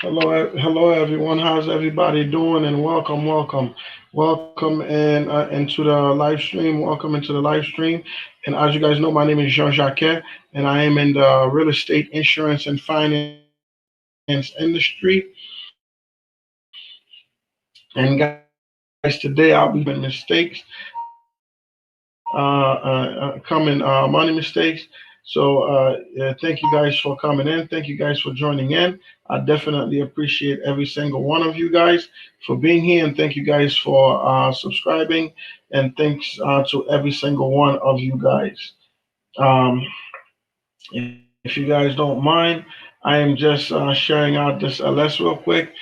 Hello, everyone. How's everybody doing? And welcome into the live stream. Welcome into the live stream. And as you guys know, my name is Jean Jacquet, and I am in the real estate, insurance, and finance industry. And guys, today I'll be sharing with you guys some common mistakes, common money mistakes. So thank you guys for coming in. Thank you guys for joining in. I definitely appreciate every single one of you guys for being here, and thank you guys for subscribing, and thanks to every single one of you guys. Um, if you guys don't mind, I am just sharing out this LS real quick.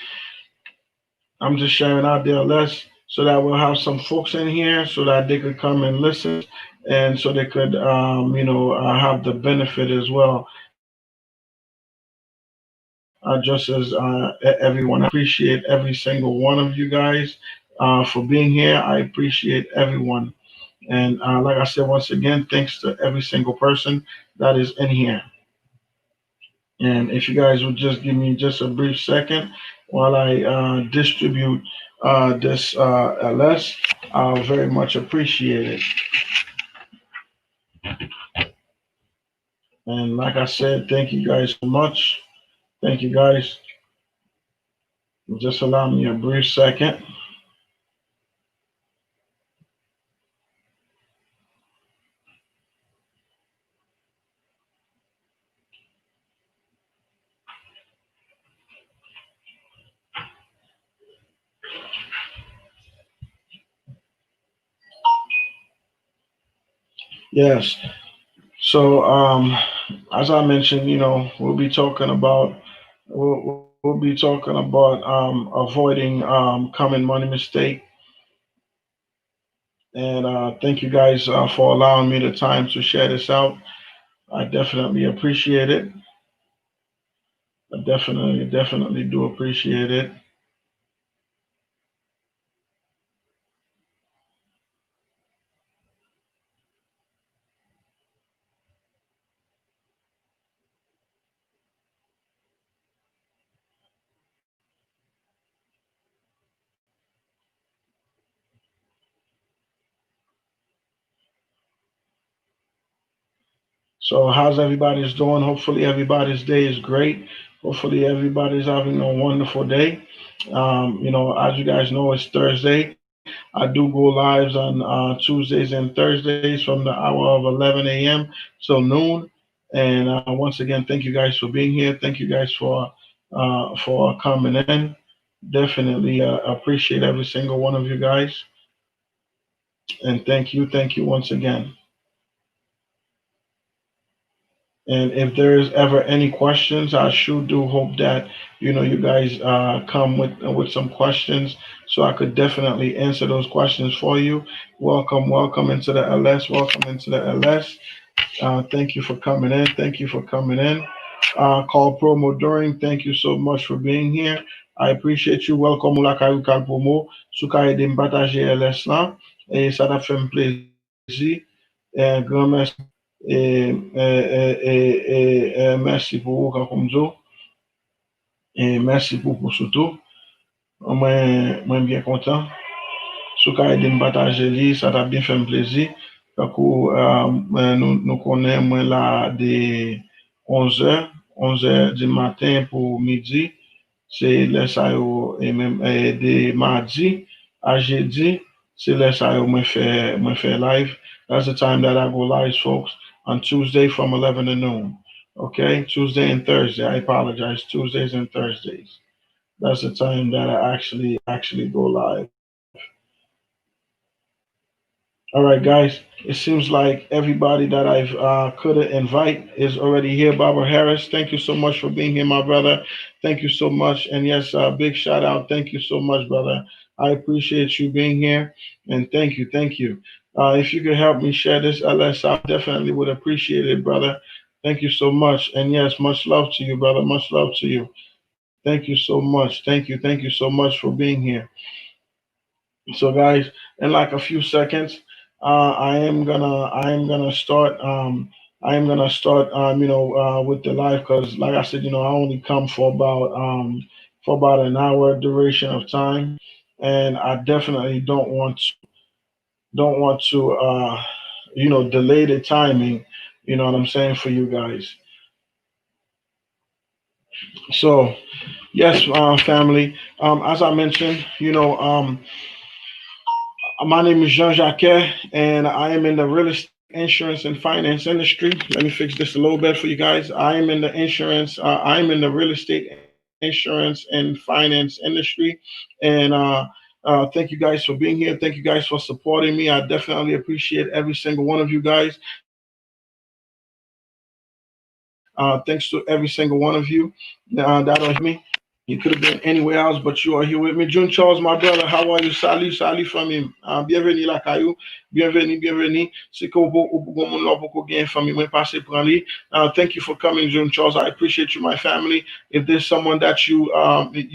I'm just sharing out the LS so that we'll have some folks in here so that they could come and listen, and so they could, have the benefit as well. Just as everyone, I appreciate every single one of you guys for being here. I appreciate everyone. And like I said, once again, thanks to every single person that is in here. And if you guys would just give me just a brief second while I distribute this LS, I'll very much appreciate it. And like I said, thank you guys so much. Thank you guys. Just allow me a brief second. Yes. So, as I mentioned, we'll be talking about we'll be talking about avoiding common money mistake. And thank you guys for allowing me the time to share this out. I definitely appreciate it. I definitely do appreciate it. So, how's everybody's doing? Hopefully, everybody's day is great. Hopefully, everybody's having a wonderful day. As you guys know, it's Thursday. I do go lives on Tuesdays and Thursdays from the hour of 11 a.m. till noon. And once again, thank you guys for being here. Thank you guys for coming in. Definitely appreciate every single one of you guys. And thank you once again. And if there's ever any questions, I sure do hope that you guys come with some questions, so I could definitely answer those questions for you. Welcome into the LS. Welcome into the LS. Thank you for coming in. Thank you for coming in. Call promo during. Thank you so much for being here. I appreciate you. Welcome la kayu kal promo. Souka ede m partager LS lan. Et ça t'a fait un plaisir. Et un grand merci. Et merci pour vous, comme ça. Et merci pour surtout. Moi, bien content. Sou ka ede m partager li, ça t'a bien fait un plaisir. Kakou, nous connaissons moi là de 11 heures du matin pour midi. C'est les ça yo, et même de mardi à jeudi, c'est les ça yo moi fait live. That's the time that I go live, folks, on Tuesday from 11 to noon. Okay, Tuesday and Thursday. I apologize. Tuesdays and Thursdays. That's the time that I actually go live. All right, guys. It seems like everybody that I've could invite is already here. Barbara Harris, thank you so much for being here, my brother. Thank you so much. And yes, big shout out. Thank you so much, brother. I appreciate you being here. And thank you. If you could help me share this LS, I definitely would appreciate it, brother. Thank you so much. And yes, much love to you, brother. Much love to you. Thank you so much. Thank you so much for being here. So, guys, in like a few seconds, I am gonna start. I am gonna start. With the live, because, like I said, I only come for about for about an hour duration of time, and I definitely don't want to delay the timing. You know what I'm saying, for you guys. So yes, family. As I mentioned, my name is Jean Jacquet, and I am in the real estate, insurance, and finance industry. Let me fix this a little bit for you guys. I am in the insurance. I am in the real estate, insurance, and finance industry, and thank you guys for being here. Thank you guys for supporting me. I definitely appreciate every single one of you guys. Thanks to every single one of you that are here with me. You could have been anywhere else, but you are here with me. June Charles, my brother, how are you? Salut, salut famille. Bienvenue là, Caillou. Bienvenue, bienvenue. C'est que vous mon lot beaucoup gain famille. Moi, passer pour lui. Thank you for coming, June Charles. I appreciate you, my family. If there's someone that you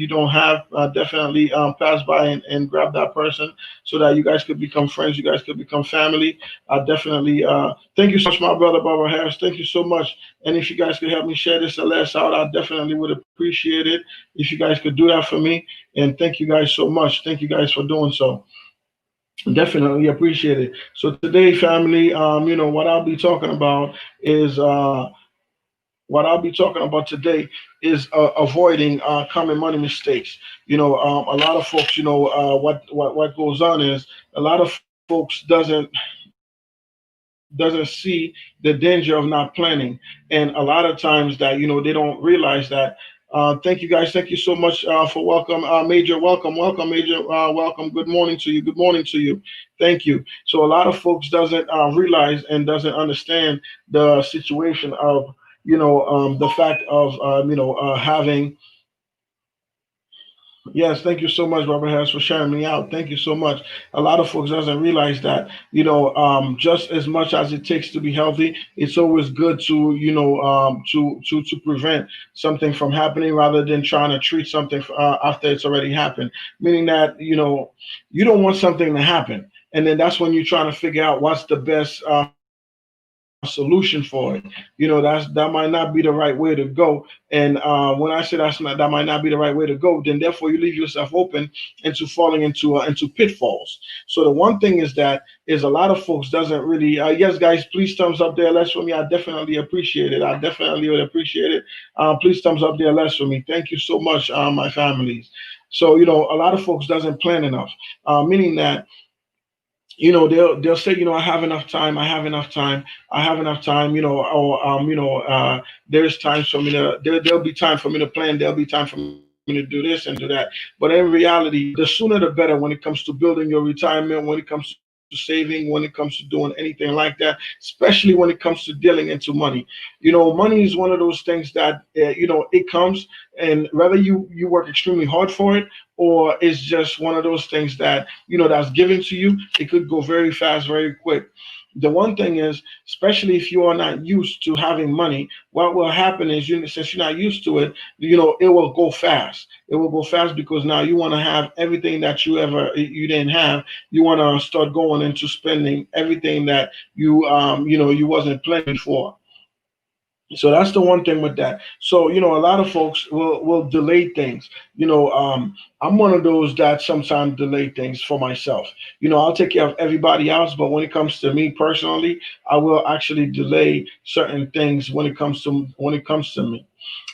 don't have, definitely pass by and grab that person so that you guys could become friends. You guys could become family. Definitely. Thank you so much, my brother, Barbara Harris. Thank you so much. And if you guys could help me share this last out, I definitely would appreciate it if you guys could do that for me. And thank you guys so much. Thank you guys for doing so. Definitely appreciate it. So today, family, what I'll be talking about is today is avoiding common money mistakes. A lot of folks, what goes on is a lot of folks doesn't see the danger of not planning, and a lot of times that they don't realize that. Thank you guys. Thank you so much for welcome, Major. Welcome, Major. Welcome. Good morning to you. Good morning to you. Thank you. So a lot of folks doesn't realize and doesn't understand the situation of the fact of having. Yes, thank you so much, Robert Harris, for sharing me out. Thank you so much. A lot of folks doesn't realize that just as much as it takes to be healthy, it's always good to to prevent something from happening rather than trying to treat something after it's already happened. Meaning that you don't want something to happen, and then that's when you're trying to figure out what's the best solution for it. That might not be the right way to go. And when I say that might not be the right way to go, then therefore you leave yourself open into falling into pitfalls. So the one thing is a lot of folks doesn't really. Yes, guys, please thumbs up there, less for me. I definitely appreciate it. I definitely would appreciate it. Please thumbs up there, less for me. Thank you so much, my families. So a lot of folks doesn't plan enough, meaning that they'll say I have enough time, I have enough time, or there's times for me to there'll be time for me to plan, there'll be time for me to do this and do that. But in reality, the sooner the better when it comes to building your retirement, when it comes to saving, when it comes to doing anything like that, especially when it comes to dealing into money. Money is one of those things that it comes, and whether you work extremely hard for it, or it's just one of those things that that's given to you, it could go very fast, very quick. The one thing is, especially if you are not used to having money, what will happen is, since you're not used to it, it will go fast. It will go fast because now you want to have everything that you didn't have. You want to start going into spending everything that you wasn't planning for. So that's the one thing with that. So a lot of folks will delay things. I'm one of those that sometimes delay things for myself. I'll take care of everybody else, but when it comes to me personally, I will actually delay certain things when it comes to me.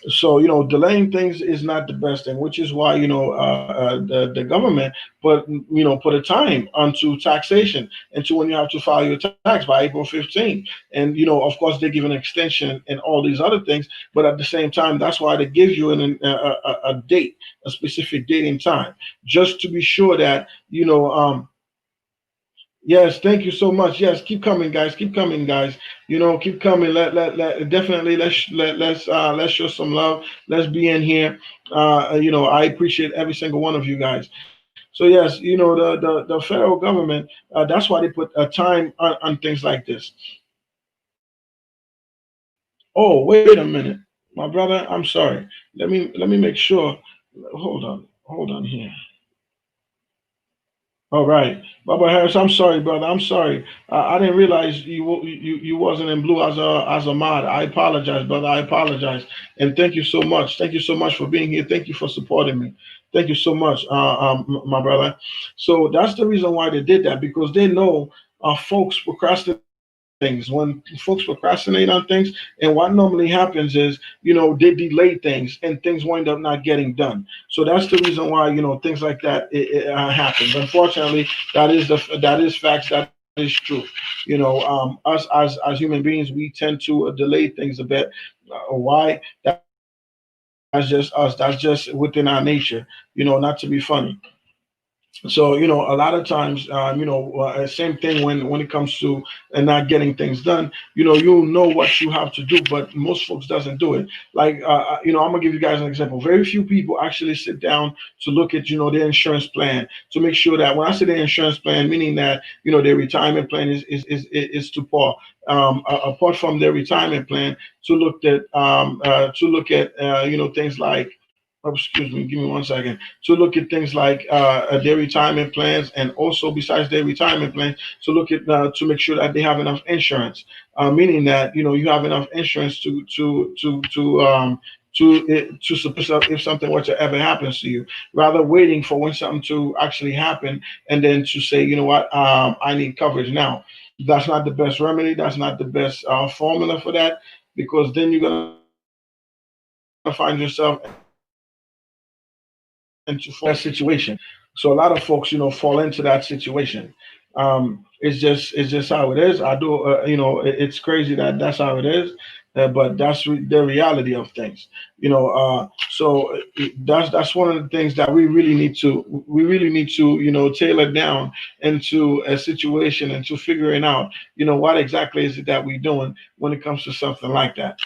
So delaying things is not the best thing, which is why the government put a time onto taxation, into when you have to file your tax by April 15th. And of course they give an extension and all these other things, but at the same time, that's why they give you a date, a specific date and time, just to be sure that Yes, thank you so much. Yes, keep coming, guys. Keep coming, guys. Keep coming. Let definitely let's show some love. Let's be in here. I appreciate every single one of you guys. So yes, the federal government. That's why they put a time on things like this. Oh, wait a minute, my brother. I'm sorry. Let me make sure. Hold on here. All right, Baba Harris. I'm sorry, brother. I'm sorry. I didn't realize you wasn't in blue as a mod. I apologize, brother. I apologize. And thank you so much. Thank you so much for being here. Thank you for supporting me. Thank you so much, my brother. So that's the reason why they did that, because they know folks procrastinate on things. When folks procrastinate on things, and what normally happens is, they delay things and things wind up not getting done. So that's the reason why, things like that happens. Unfortunately, that is facts. That is true. Us as human beings, we tend to delay things a bit. Why? That's just us. That's just within our nature. Not to be funny. So a lot of times, same thing when it comes to not getting things done. You'll know what you have to do, but most folks doesn't do it. Like, I'm gonna give you guys an example. Very few people actually sit down to look at their insurance plan, to make sure that, when I say their insurance plan, meaning that their retirement plan is to par. Apart from their retirement plan, to look at things like, oh, excuse me, give me 1 second, to look at things like their retirement plans, and also besides their retirement plans, to look at to make sure that they have enough insurance, meaning that you have enough insurance to support yourself if something were to ever happen to you, rather waiting for when something to actually happen and then to say, what, I need coverage now. That's not the best remedy. That's not the best formula for that, because then you're gonna find yourself into fall into that situation. So a lot of folks, fall into that situation. It's just how it is. I do, it's crazy that that's how it is, but the reality of things. So that's one of the things that we really need to tailor down into a situation and to figuring out what exactly is it that we're doing when it comes to something like that.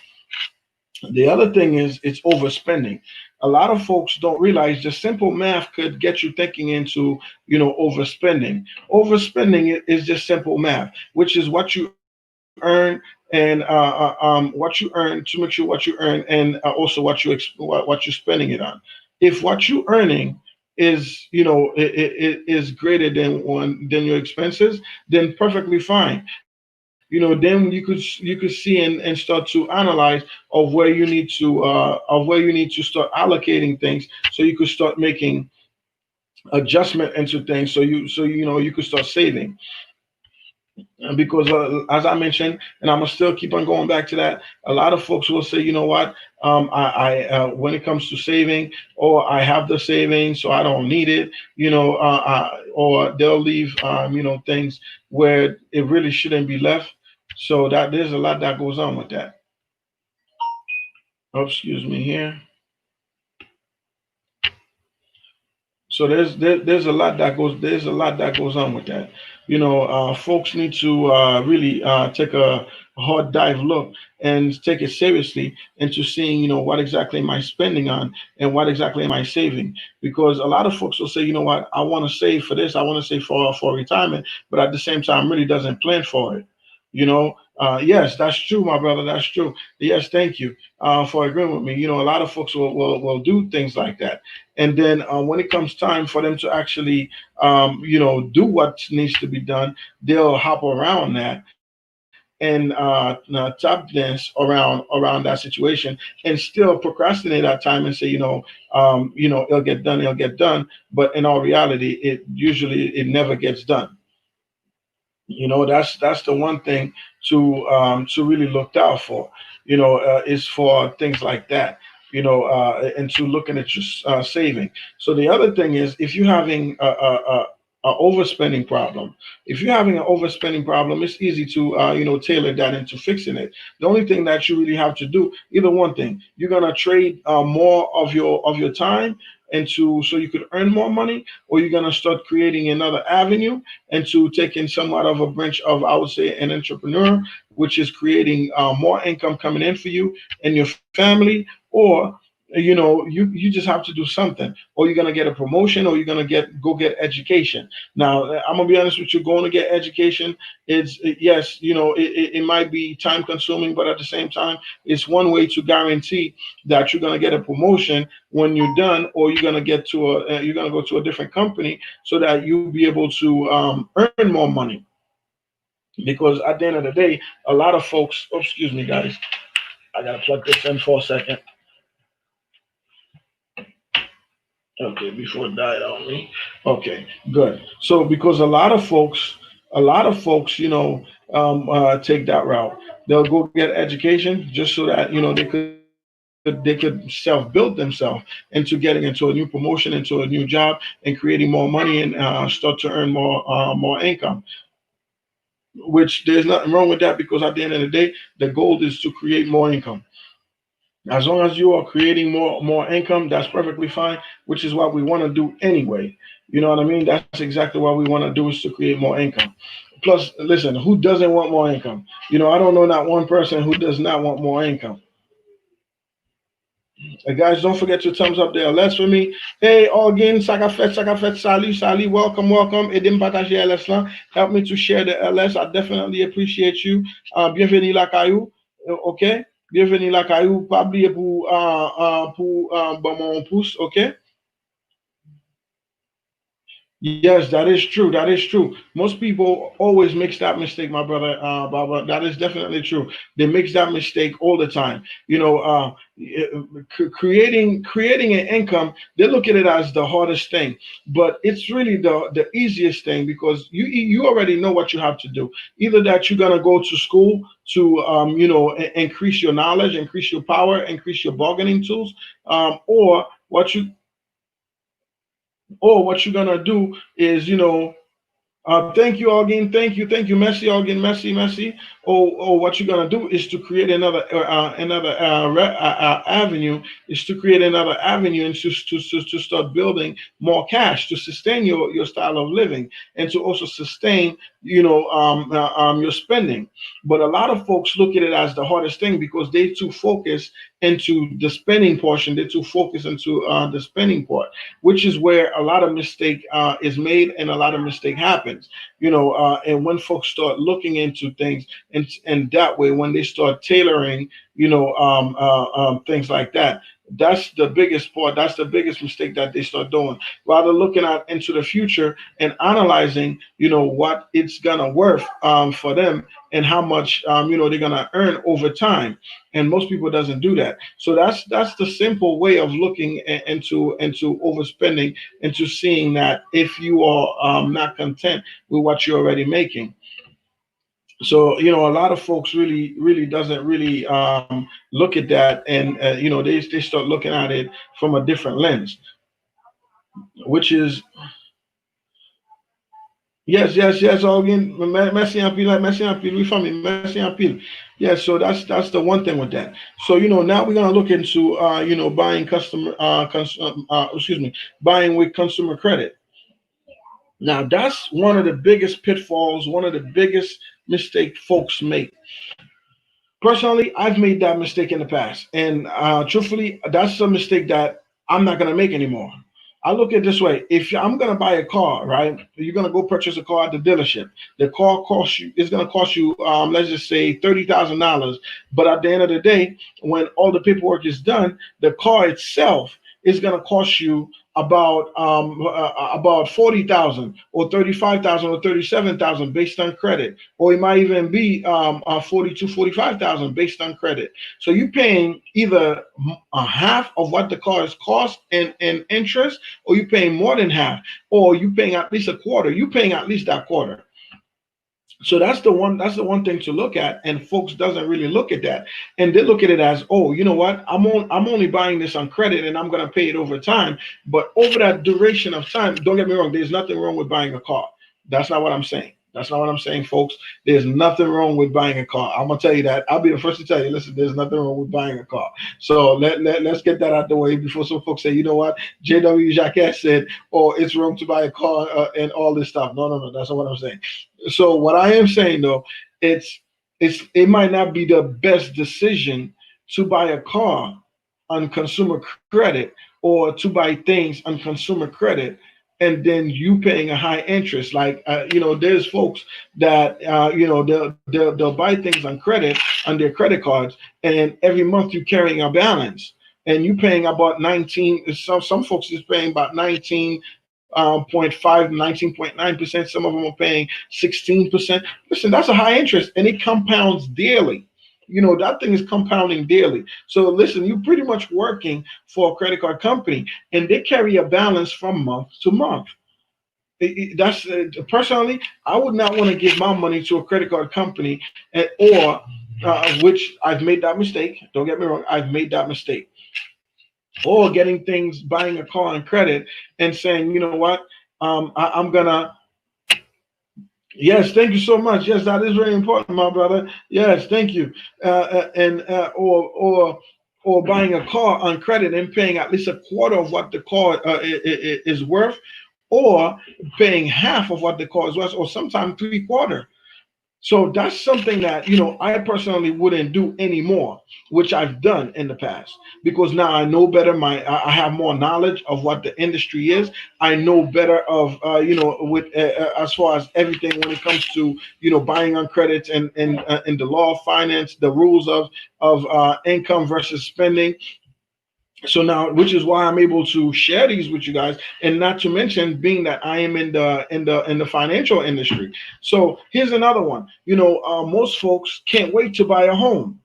The other thing is, it's overspending. A lot of folks don't realize just simple math could get you thinking into, overspending. Overspending is just simple math, which is what you earn, and what you earn, to make sure what you earn, and also what you're spending it on. If what you earning is, is greater than your expenses, then perfectly fine. Then you could see and start to analyze of where you need to start allocating things, so you could start making adjustment into things, so you could start saving. Because as I mentioned, and I'm gonna still keep on going back to that, a lot of folks will say, what, when it comes to saving, or I have the savings, so I don't need it, or they'll leave, things where it really shouldn't be left. So that there's a lot that goes on with that. Oh, excuse me here. So there's a lot that goes on with that. Folks need to really take a hard dive look and take it seriously into seeing, what exactly am I spending on, and what exactly am I saving. Because a lot of folks will say, what, I want to save for this, I want to save for retirement, but at the same time really doesn't plan for it. Yes, that's true, my brother. That's true. Yes, thank you for agreeing with me. A lot of folks will do things like that, and then when it comes time for them to actually do what needs to be done, they'll hop around that and tap dance around that situation, and still procrastinate that time and say, it'll get done, but in all reality, it never gets done. That's the one thing to really look out for. Is for things like that. And to looking at your saving. So the other thing is, if you're having a overspending problem, it's easy to tailor that into fixing it. The only thing that you really have to do, either one thing, you're gonna trade more of your time into, so you could earn more money, or you're gonna start creating another avenue and to taking somewhat of a branch of, I would say, an entrepreneur, which is creating more income coming in for you and your family, or you just have to do something, or you're gonna get a promotion, or you're gonna get education. Now, I'm gonna be honest with you, going to get education, yes, it might be time consuming, but at the same time, it's one way to guarantee that you're gonna get a promotion when you're done, or you're gonna go to a different company so that you'll be able to earn more money. Because at the end of the day, a lot of folks, oh, excuse me, guys, I gotta plug this in for a second. Okay, before it died on me. Okay, good. So because a lot of folks, take that route. They'll go get education just so that they could self-build themselves into getting into a new promotion, into a new job, and creating more money, and start to earn more income. Which there's nothing wrong with that, because at the end of the day, the goal is to create more income. As long as you are creating more income, that's perfectly fine, which is what we want to do anyway. You know what I mean? That's exactly what we want to do, is to create more income. Plus, listen, who doesn't want more income? I don't know not one person who does not want more income. Guys, don't forget to thumbs up the LS for me. Hey, again, Sakafet, Sali, welcome, welcome. Aidez me partager LS là. Help me to share the LS. I definitely appreciate you. Bienvenue la caillou. OK? Bienvenue la caillou. Pas oublier pour bon mon pouce, OK? Yes, that is true. That is true. Most people always makes that mistake, my brother, Baba. That is definitely true. They makes that mistake all the time. Creating an income, they look at it as the hardest thing, but it's really the easiest thing, because you already know what you have to do. Either that you're gonna go to school to increase your knowledge, increase your power, increase your bargaining tools, or what you're gonna do is, thank you again. Thank you, Messi again, Messi. Or what you're gonna do is to create another avenue. Is to create another avenue, and to start building more cash to sustain your style of living, and to also sustain your spending. But a lot of folks look at it as the hardest thing, because they too focus into the spending portion. They're too focused into the spending part, which is where a lot of mistake is made, and a lot of mistake happens. And when folks start looking into things, and that way, when they start tailoring, things like that, that's the biggest part. That's the biggest mistake that they start doing. Rather looking out into the future and analyzing, what it's gonna worth for them, and how much they're gonna earn over time. And most people doesn't do that. So that's the simple way of looking into overspending, into seeing that if you are not content with what you're already making. So a lot of folks really doesn't really look at that, and they start looking at it from a different lens, which is yes. All again, Messi and Peel, Messi and Peel, we family, Messi and Peel. Yeah, so that's the one thing with that. So now we're gonna look into buying buying with consumer credit. Now that's one of the biggest pitfalls, one of the biggest mistake folks make. Personally, I've made that mistake in the past, and truthfully, that's a mistake that I'm not gonna make anymore. I look at it this way: if I'm gonna buy a car, right, you're gonna go purchase a car at the dealership. The car costs you. It's gonna cost you, let's just say, $30,000. But at the end of the day, when all the paperwork is done, the car itself is gonna cost you about 40,000 or 35,000 or 37,000 based on credit, or it might even be 42, 45,000 based on credit. So you're paying either a half of what the car is cost in interest, or you're paying more than half, or you're paying at least a quarter. You're paying at least that quarter. So that's the one thing to look at, and folks doesn't really look at that, and they look at it as, oh, you know what, I'm only buying this on credit, and I'm going to pay it over time. But over that duration of time, don't get me wrong, there's nothing wrong with buying a car. That's not what I'm saying. That's not what I'm saying, folks. There's nothing wrong with buying a car. I'm gonna tell you that. I'll be the first to tell you. Listen, there's nothing wrong with buying a car. So let's get that out the way before some folks say, you know what, JW Jacquet said, oh, it's wrong to buy a car and all this stuff. No, no, no. That's not what I'm saying. So what I am saying though, it's it might not be the best decision to buy a car on consumer credit, or to buy things on consumer credit, and then you paying a high interest. Like, there's folks that, they'll buy things on credit, on their credit cards, and every month you're carrying a balance, and you paying about 19. Some folks is paying about 19.5, 19.9%. Some of them are paying 16%. Listen, that's a high interest, and it compounds daily. That thing is compounding daily. So listen, you're pretty much working for a credit card company, and they carry a balance from month to month. That's personally, I would not want to give my money to a credit card company, or which I've made that mistake. Don't get me wrong, I've made that mistake. Or getting things, buying a car on credit, and saying, you know what, I'm gonna. Yes, thank you so much. Yes, that is very important, my brother. Yes, thank you. And or buying a car on credit and paying at least a quarter of what the car is worth, or paying half of what the car is worth, or sometimes three-quarter. So that's something that, I personally wouldn't do anymore, which I've done in the past, because now I know better. I have more knowledge of what the industry is. I know better of, with as far as everything when it comes to, buying on credits, and the law of finance, the rules of income versus spending. So now, which is why I'm able to share these with you guys, and not to mention being that I am in the financial industry. So here's another one. Most folks can't wait to buy a home,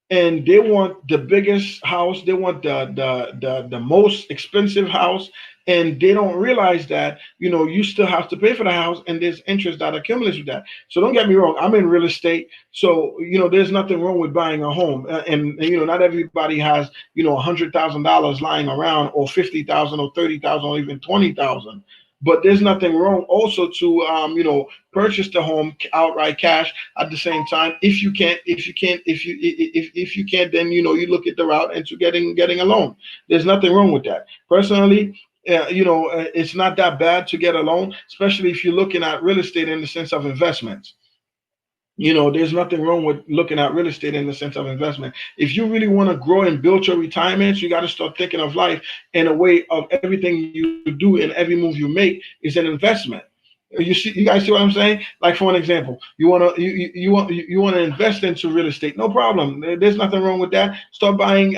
and they want the biggest house. They want the most expensive house, and they don't realize that, you still have to pay for the house, and there's interest that accumulates with that. So don't get me wrong, I'm in real estate, so there's nothing wrong with buying a home, and not everybody has $100,000 lying around, or 50,000, or 30,000, or even 20,000. But there's nothing wrong also to purchase the home outright cash at the same time. If you can't, then you look at the route into getting a loan. There's nothing wrong with that. Personally, it's not that bad to get a loan, especially if you're looking at real estate in the sense of investments. There's nothing wrong with looking at real estate in the sense of investment. If you really want to grow and build your retirement, you got to start thinking of life in a way of everything you do and every move you make is an investment. You guys see what I'm saying? Like, for an example, you want to invest into real estate. No problem. There's nothing wrong with that. Start buying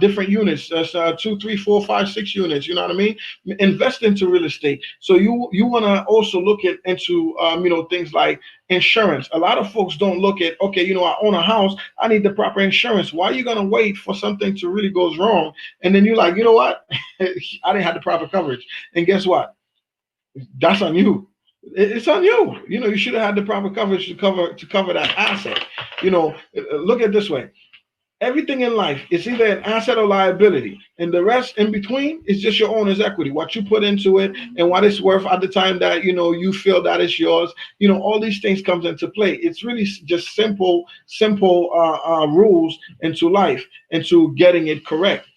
different units. That's 2, 3, 4, 5, 6 units. You know what I mean? Invest into real estate. So you want to also look into things like insurance. A lot of folks don't look at, okay, I own a house. I need the proper insurance. Why are you gonna wait for something to really goes wrong, and then you're like, you know what? I didn't have the proper coverage, and guess what? That's on you. It's on you. You should have had the proper coverage to cover that asset. Look at it this way. Everything in life is either an asset or liability, and the rest in between is just your owner's equity, what you put into it and what it's worth at the time that you feel that it's yours. All these things comes into play. It's really just simple rules into life, into getting it correct.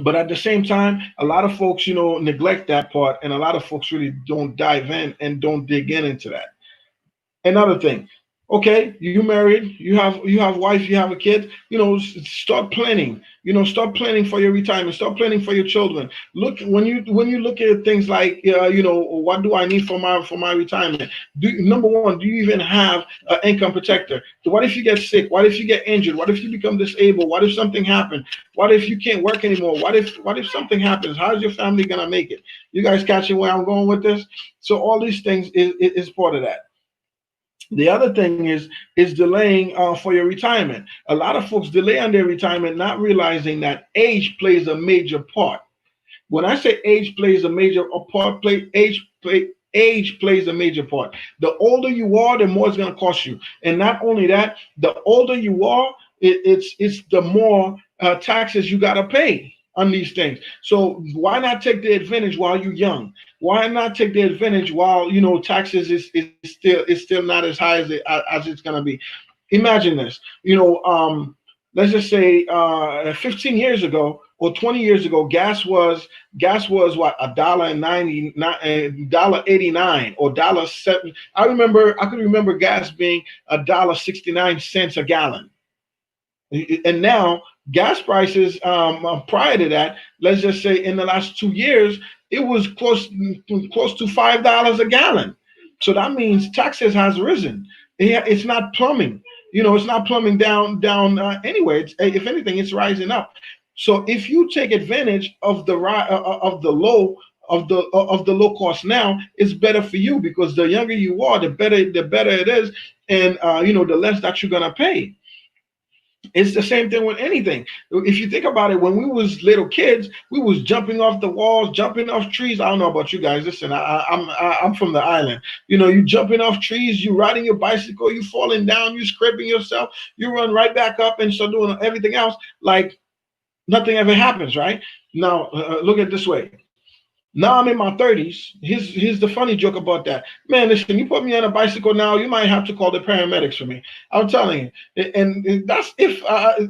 But at the same time, a lot of folks, neglect that part, and a lot of folks really don't dive in and don't dig into that. Another thing, okay, you married, you have wife, you have a kid. Start planning. Start planning for your retirement. Start planning for your children. Look, when you look at things like, what do I need for my retirement? Number one, do you even have an income protector? What if you get sick? What if you get injured? What if you become disabled? What if something happens? What if you can't work anymore? What if something happens? How's your family gonna make it? You guys catching where I'm going with this? So all these things is part of that. The other thing is delaying for your retirement. A lot of folks delay on their retirement, not realizing that age plays a major part. When I say age plays a major part, age plays a major part. The older you are, the more it's going to cost you. And not only that, the older you are, it's the more taxes you got to pay on these things. So why not take the advantage while you're young? Why not take the advantage while taxes is still not as high as it's going to be? Imagine this. Let's just say 15 years ago or 20 years ago, gas was what, $1.90, $1.89, or $1.07. I could remember gas being $1.69 a gallon. And now Gas prices prior to that, let's just say in the last 2 years, it was close to $5 a gallon. So that means taxes has risen. It's not plumbing. It's not plumbing down anyway. If anything, it's rising up. So if you take advantage of the low cost now, it's better for you, because the younger you are, the better it is, and the less that you're gonna pay. It's the same thing with anything. If you think about it, when we was little kids, we was jumping off the walls, jumping off trees. I don't know about you guys. Listen, I'm from the island. You jumping off trees, you riding your bicycle, you falling down, you scraping yourself, you run right back up and start doing everything else like nothing ever happens, right? Now, look at it this way. Now I'm in my 30s. Here's the funny joke about that. Man, listen, you put me on a bicycle now, you might have to call the paramedics for me. I'm telling you. And that's if,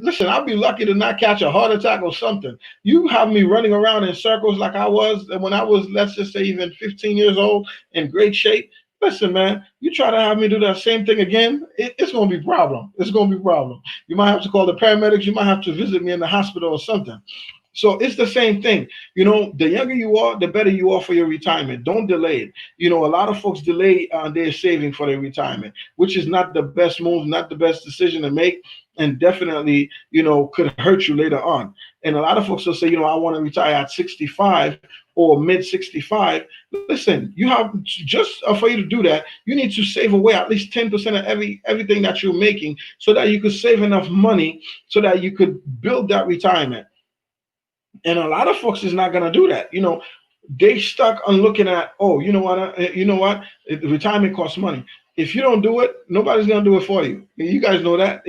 listen, I'll be lucky to not catch a heart attack or something. You have me running around in circles like I was when I was, let's just say, even 15 years old, in great shape. Listen, man, you try to have me do that same thing again, it's going to be a problem. It's going to be a problem. You might have to call the paramedics. You might have to visit me in the hospital or something. So it's the same thing. The younger you are, the better you are for your retirement. Don't delay it. A lot of folks delay their saving for their retirement, which is not the best move, not the best decision to make, and definitely, could hurt you later on. And a lot of folks will say, I want to retire at 65 or mid 65. Listen, you have just for you to do that, you need to save away at least 10% of everything that you're making, so that you could save enough money so that you could build that retirement. And a lot of folks is not going to do that. They stuck on looking at, oh, you know what, retirement costs money. If you don't do it, nobody's going to do it for you. You guys know that.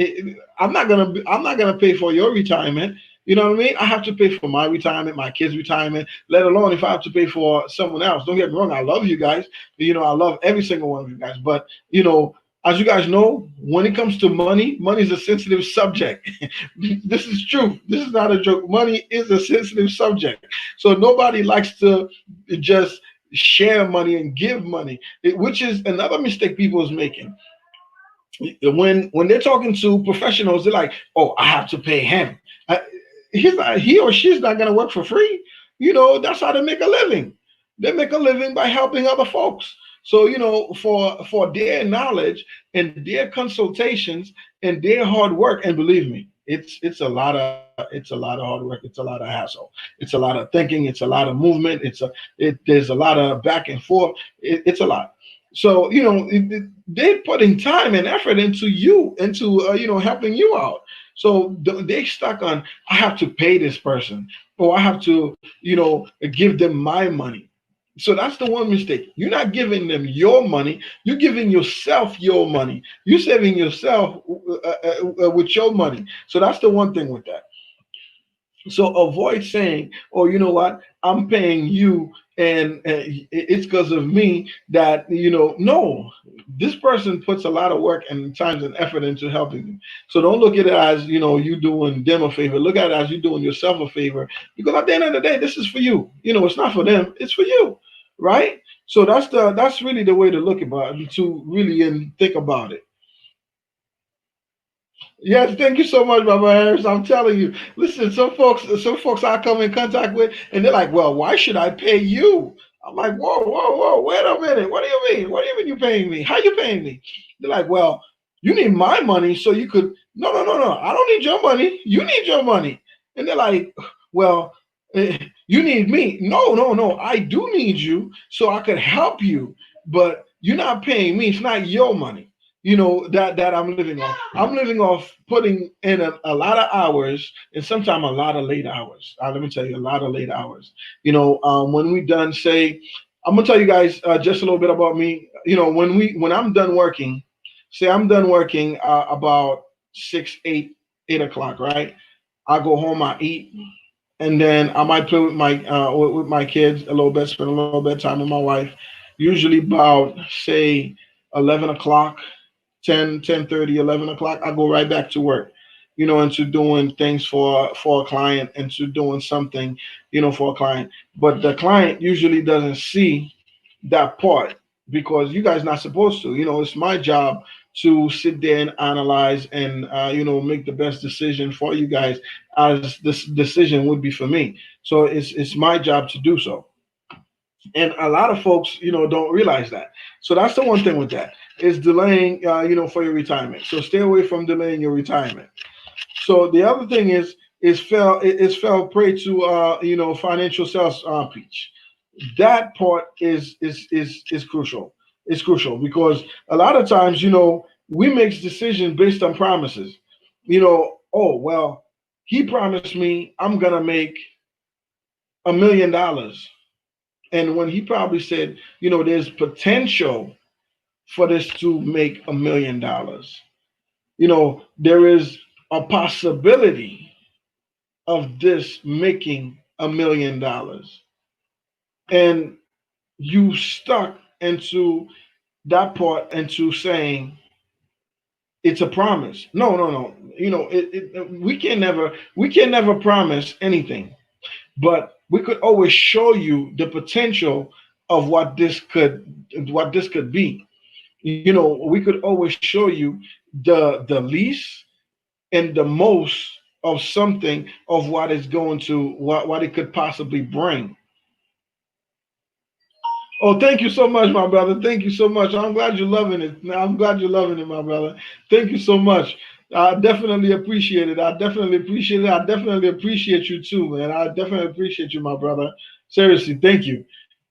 I'm not gonna pay for your retirement. You know what I mean? I have to pay for my retirement, my kids' retirement, let alone if I have to pay for someone else. Don't get me wrong, I love you guys. I love every single one of you guys. But as you guys know, when it comes to money, money is a sensitive subject. This is true. This is not a joke. Money is a sensitive subject. So nobody likes to just share money and give money, which is another mistake people is making. When they're talking to professionals, they're like, "Oh, I have to pay him. He or she's not going to work for free." That's how they make a living. They make a living by helping other folks. So for their knowledge and their consultations and their hard work, and believe me, it's a lot of hard work. It's a lot of hassle. It's a lot of thinking. It's a lot of movement. There's a lot of back and forth. It's a lot. So they're putting time and effort into you, into helping you out. So they stuck on, I have to pay this person, or I have to give them my money. So that's the one mistake. You're not giving them your money. You're giving yourself your money. You're saving yourself with your money. So that's the one thing with that. So avoid saying, "Oh, you know what? I'm paying you, and it's because of me that No, this person puts a lot of work and time and effort into helping you. So don't look at it as you doing them a favor. Look at it as you doing yourself a favor, because at the end of the day, this is for you. It's not for them. It's for you, right? So that's really the way to look about it, to really and think about it. Yes, thank you so much, Baba Harris. I'm telling you. Listen, some folks I come in contact with, and they're like, "Well, why should I pay you?" I'm like, "Whoa, whoa, whoa, wait a minute. What do you mean? What do you mean you paying me? How you paying me?" They're like, "Well, you need my money so you could." No, no, no, no. I don't need your money. You need your money. And they're like, "Well, you need me." No, no, no. I do need you so I could help you, but you're not paying me. It's not your money. That I'm living off. I'm living off putting in a lot of hours, and sometimes a lot of late hours. Let me tell you, a lot of late hours. When we done, say, I'm gonna tell you guys just a little bit about me. When I'm done working, say I'm done working about 6, 8 o'clock, right? I go home, I eat, and then I might play with my kids a little bit, spend a little bit of time with my wife. Usually about, say, 11 o'clock, 10:30, 11 o'clock, I go right back to work, into doing things for a client, into doing something, for a client. But the client usually doesn't see that part, because you guys not supposed to. It's my job to sit there and analyze and make the best decision for you guys, as this decision would be for me. So it's my job to do so. And a lot of folks, don't realize that. So that's the one thing with that, is delaying, for your retirement. So stay away from delaying your retirement. So the other thing is fell prey to financial sales pitch. That part is crucial. It's crucial because a lot of times, we make decisions based on promises. Oh well, he promised me I'm gonna make $1 million, and when he probably said, there's potential for this to make $1 million. There is a possibility of this making $1 million, and you stuck into that part, into saying it's a promise. No, no, no. We can never promise anything, but we could always show you the potential of what this could be. We could always show you the least and the most of something, of what is going to what it could possibly bring. Oh, thank you so much, my brother. Thank you so much. I'm glad you're loving it. I'm glad you're loving it, my brother. Thank you so much. I definitely appreciate it. I definitely appreciate it. I definitely appreciate you too, man. I definitely appreciate you, my brother. Seriously, thank you.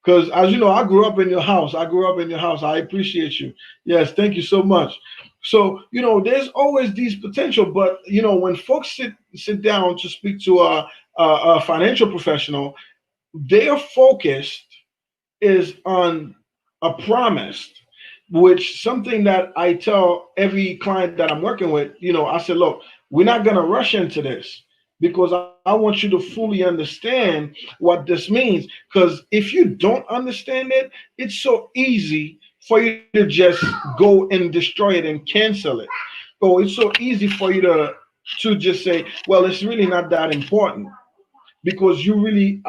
Because as you know, I grew up in your house. I grew up in your house. I appreciate you. Yes, thank you so much. So, there's always these potential, but when folks sit down to speak to a financial professional, they are focused is on a promise, which something that I tell every client that I'm working with. I said, look, we're not going to rush into this, because I want you to fully understand what this means. Because if you don't understand it, it's so easy for you to just go and destroy it and cancel it. Oh, it's so easy for you to just say, well, it's really not that important, because you really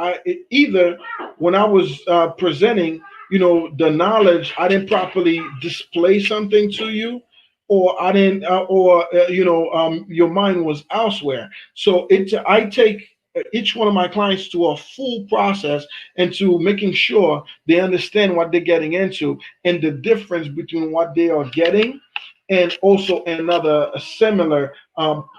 either, when I was presenting, the knowledge, I didn't properly display something to you, or I didn't, or your mind was elsewhere. So I take each one of my clients to a full process, and to making sure they understand what they're getting into, and the difference between what they are getting, and also another a similar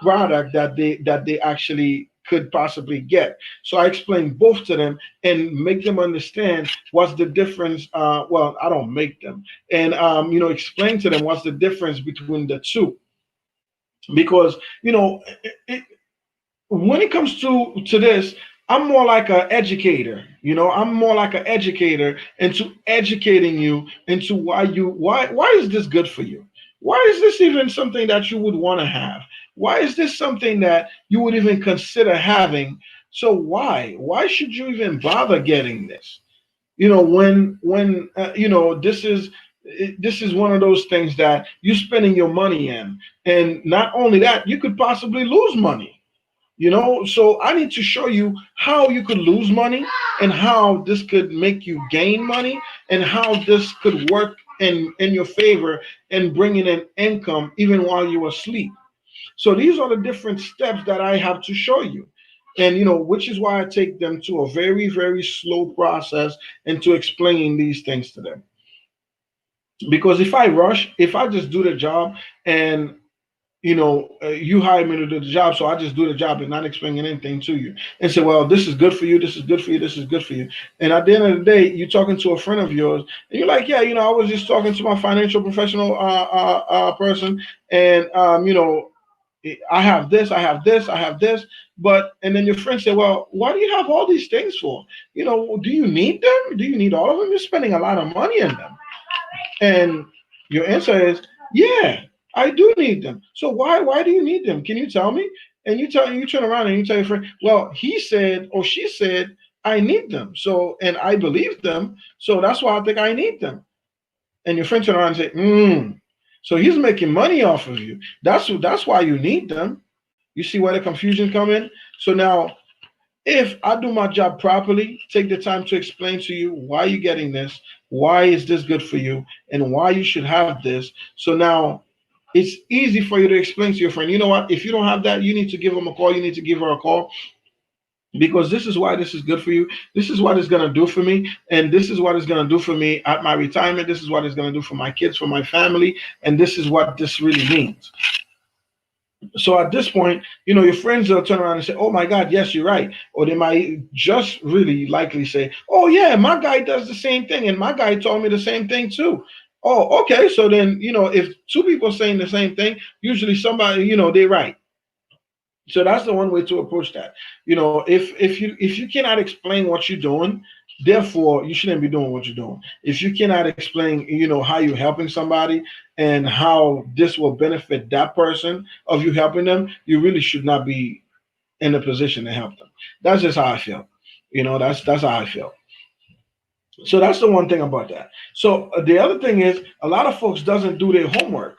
product that they actually could possibly get. So I explain both to them, and make them understand what's the difference. Well, I don't make them, and explain to them what's the difference between the two, because it, when it comes to this, I'm more like an educator. I'm more like an educator into educating you into why is this good for you? Why is this even something that you would want to have? Why is this something that you would even consider having? So why should you even bother getting this? When this is one of those things that you're spending your money in, and not only that, you could possibly lose money. So I need to show you how you could lose money, and how this could make you gain money, and how this could work in your favor, and bringing in income even while you're asleep. So these are the different steps that I have to show you. And which is why I take them to a very, very slow process, and to explain these things to them. Because if I rush, if I just do the job, and you hired me to do the job, so I just do the job and not explaining anything to you, and say, well, this is good for you, this is good for you, this is good for you. And at the end of the day, you're talking to a friend of yours, and you're like, yeah, I was just talking to my financial professional person, and I have this, I have this, I have this. And then your friend said, well, why do you have all these things for? Do you need them? Do you need all of them? You're spending a lot of money in them. And your answer is, yeah, I do need them. So why do you need them? Can you tell me? And you turn around and you tell your friend, well, he said or she said I need them. So, and I believe them. So that's why I think I need them. And your friend turn around and say, so he's making money off of you. That's why you need them. You see where the confusion come in? So now, if I do my job properly, take the time to explain to you why you're getting this, why is this good for you, and why you should have this. So now, It's easy for you to explain to your friend, you know what, if you don't have that, you need to give him a call, you need to give her a call, because this is why this is good for you. This is what it's going to do for me. And this is what it's going to do for me at my retirement. This is what it's going to do for my kids, for my family. And this is what this really means. So at this point, your friends will turn around and say, "Oh my God, yes, you're right," or they might just really likely say, "Oh yeah, my guy does the same thing, and my guy told me the same thing too." Oh, okay. So then, if two people saying the same thing, usually somebody, they're right. So that's the one way to approach that. If you cannot explain what you're doing, therefore you shouldn't be doing what you're doing. If you cannot explain, how you're helping somebody and how this will benefit that person of you helping them, you really should not be in a position to help them. That's just how I feel. That's how I feel. So that's the one thing about that. So the other thing is, a lot of folks doesn't do their homework,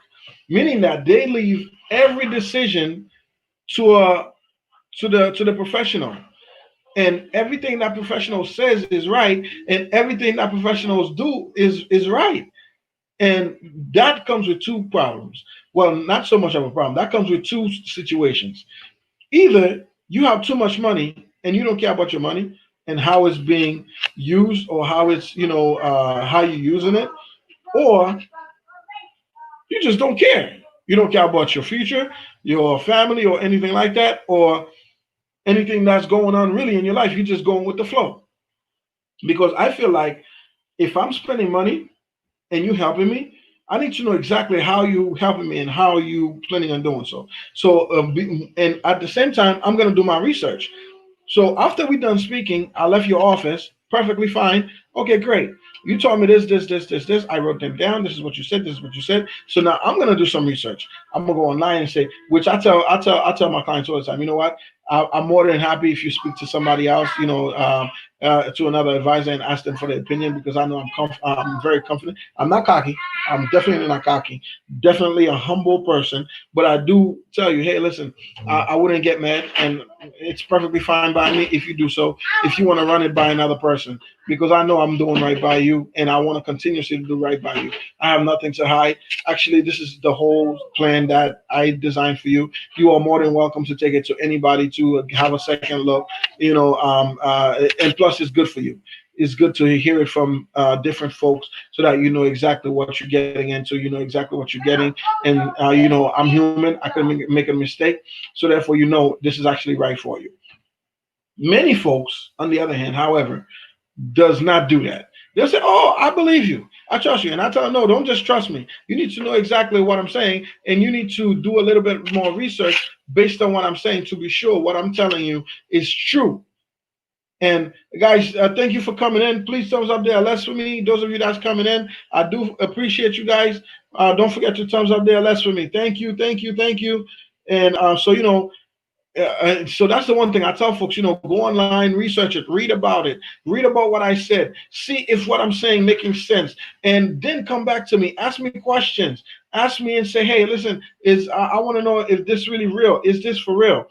meaning that they leave every decision to a to the professional, and everything that professional says is right, and everything that professionals do is right. And that comes with two problems. Well, not so much of a problem. That comes with two situations. Either you have too much money and you don't care about your money and how it's being used, or how it's how you're using it, or you just don't care. You don't care about your future, your family, or anything like that, or anything that's going on really in your life. You're just going with the flow. Because I feel like if I'm spending money and you helping me, I need to know exactly how you helping me and how you planning on doing so. So, and at the same time, I'm gonna do my research. So after we done speaking, I left your office perfectly fine. Okay, great. You told me this, this, this, this, this. I wrote them down. This is what you said. This is what you said. So now I'm gonna do some research. I'm gonna go online and say, which I tell my clients all the time. You know what? I'm more than happy if you speak to somebody else. To another advisor and ask them for their opinion, because I know I'm very confident. I'm not cocky. I'm definitely not cocky. Definitely a humble person. But I do tell you, hey, listen, I wouldn't get mad, and it's perfectly fine by me if you do so. If you want to run it by another person, because I know I'm doing right by you, and I want to continuously do right by you. I have nothing to hide. Actually, this is the whole plan that I designed for you. You are more than welcome to take it to anybody to have a second look. And plus, it's good for you. It's good to hear it from different folks, so that you know exactly what you're getting into. You know exactly what you're getting, and I'm human. I could make a mistake, so therefore this is actually right for you. Many folks, on the other hand, however, does not do that. They'll say, "Oh, I believe you. I trust you." And I tell them, "No, don't just trust me. You need to know exactly what I'm saying, and you need to do a little bit more research based on what I'm saying to be sure what I'm telling you is true." And guys, thank you for coming in. Please thumbs up there, less for me. Those of you that's coming in, I do appreciate you guys. Don't forget to thumbs up there, less for me. Thank you, thank you, thank you. And so that's the one thing I tell folks, go online, research it, read about it, read about what I said, see if what I'm saying making sense, and then come back to me, ask me questions, ask me and say, hey, listen, I want to know if this really real, is this for real?